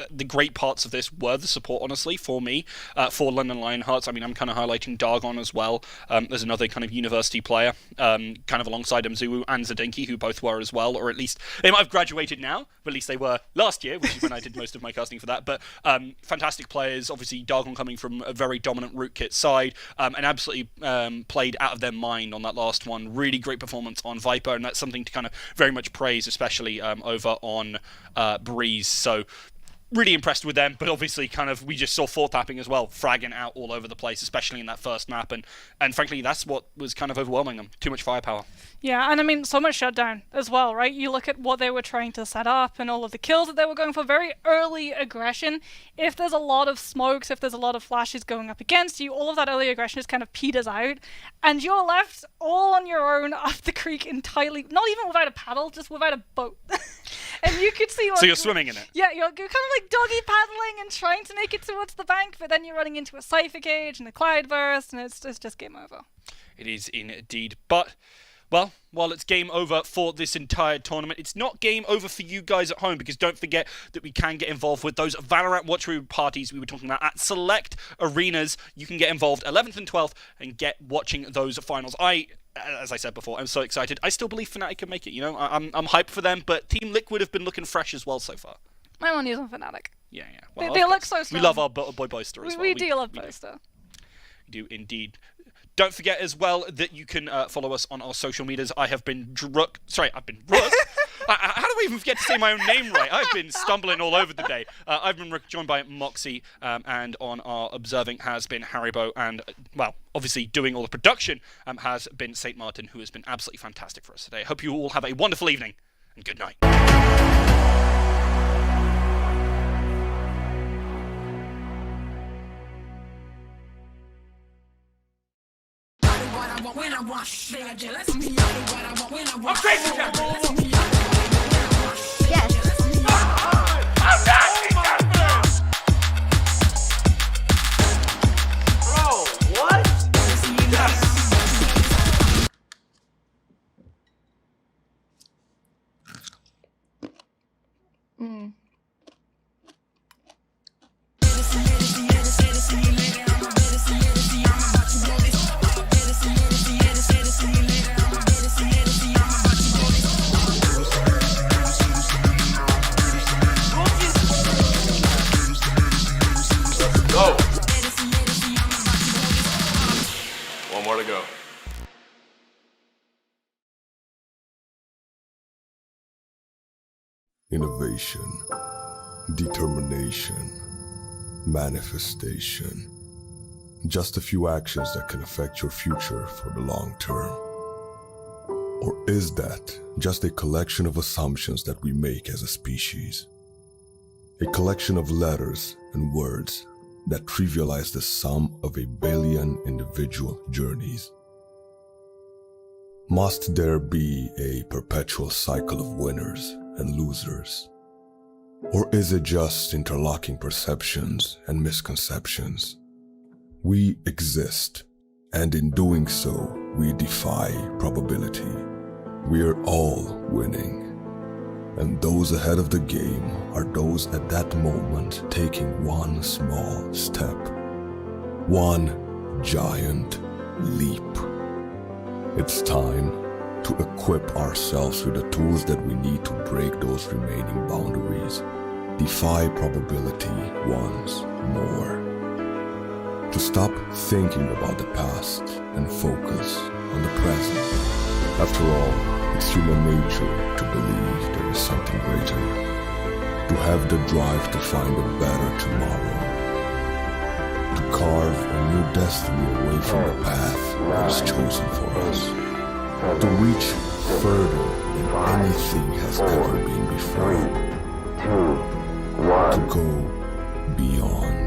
the great parts of this were the support, honestly, for me, for London Lionhearts. I mean, I'm kind of highlighting Dargon as well. There's another kind of university player, kind of alongside Mzuwu and Zadinki, who both were as well, or at least they might have graduated now, but at least they were last year, which is when I did most of my casting for that. But fantastic players. Obviously, Dargon coming from a very dominant rootkit side, and absolutely played out of their mind on that last one. Really great performance on Viper, and that's something to kind of very much praise, especially over on Breeze. So really impressed with them, but obviously kind of we just saw fourth tapping as well, fragging out all over the place, especially in that first map, and frankly that's what was kind of overwhelming them. Too much firepower. Yeah, and I mean so much shutdown as well, right? You look at what they were trying to set up and all of the kills that they were going for, very early aggression. If there's a lot of smokes, if there's a lot of flashes going up against you, all of that early aggression just kind of peters out, and you're left all on your own up the creek entirely, not even without a paddle, just without a boat. And you could see so you're swimming in it. Yeah, you're kind of like doggy paddling and trying to make it towards the bank, but then you're running into a Cypher Cage and a Clyde Burst, and it's just game over. It is indeed. But, well, while it's game over for this entire tournament, it's not game over for you guys at home, because don't forget that we can get involved with those Valorant watch parties we were talking about at select arenas. You can get involved 11th and 12th and get watching those finals. As I said before, I'm so excited. I still believe Fnatic can make it, you know? I'm hyped for them, but Team Liquid have been looking fresh as well so far. My money is on Fnatic. Yeah. Well, they look so strong. We love our boy Boyster as well. We do love Boyster. We do indeed. Don't forget as well that you can follow us on our social medias. I've been Rook. How do I even forget to say my own name right? I've been stumbling all over the day. I've been joined by Moxie, and on our observing has been Haribo, and, well, obviously doing all the production has been St. Martin, who has been absolutely fantastic for us today. I hope you all have a wonderful evening, and good night. I'm crazy, Captain! Yes. I'm nasty, Captain! Bro, what? Yes! Go! One more to go. Innovation, determination, manifestation. Just a few actions that can affect your future for the long term. Or is that just a collection of assumptions that we make as a species? A collection of letters and words that trivialize the sum of a billion individual journeys? Must there be a perpetual cycle of winners and losers? Or is it just interlocking perceptions and misconceptions? We exist, and in doing so, we defy probability. We're all winning. And those ahead of the game are those at that moment taking one small step, one giant leap. It's time to equip ourselves with the tools that we need to break those remaining boundaries, defy probability once more. To stop thinking about the past and focus on the present. After all, it's human nature to believe there is something greater, to have the drive to find a better tomorrow, to carve a new destiny away from the path that is chosen for us, to reach further than anything has ever been before, to go beyond.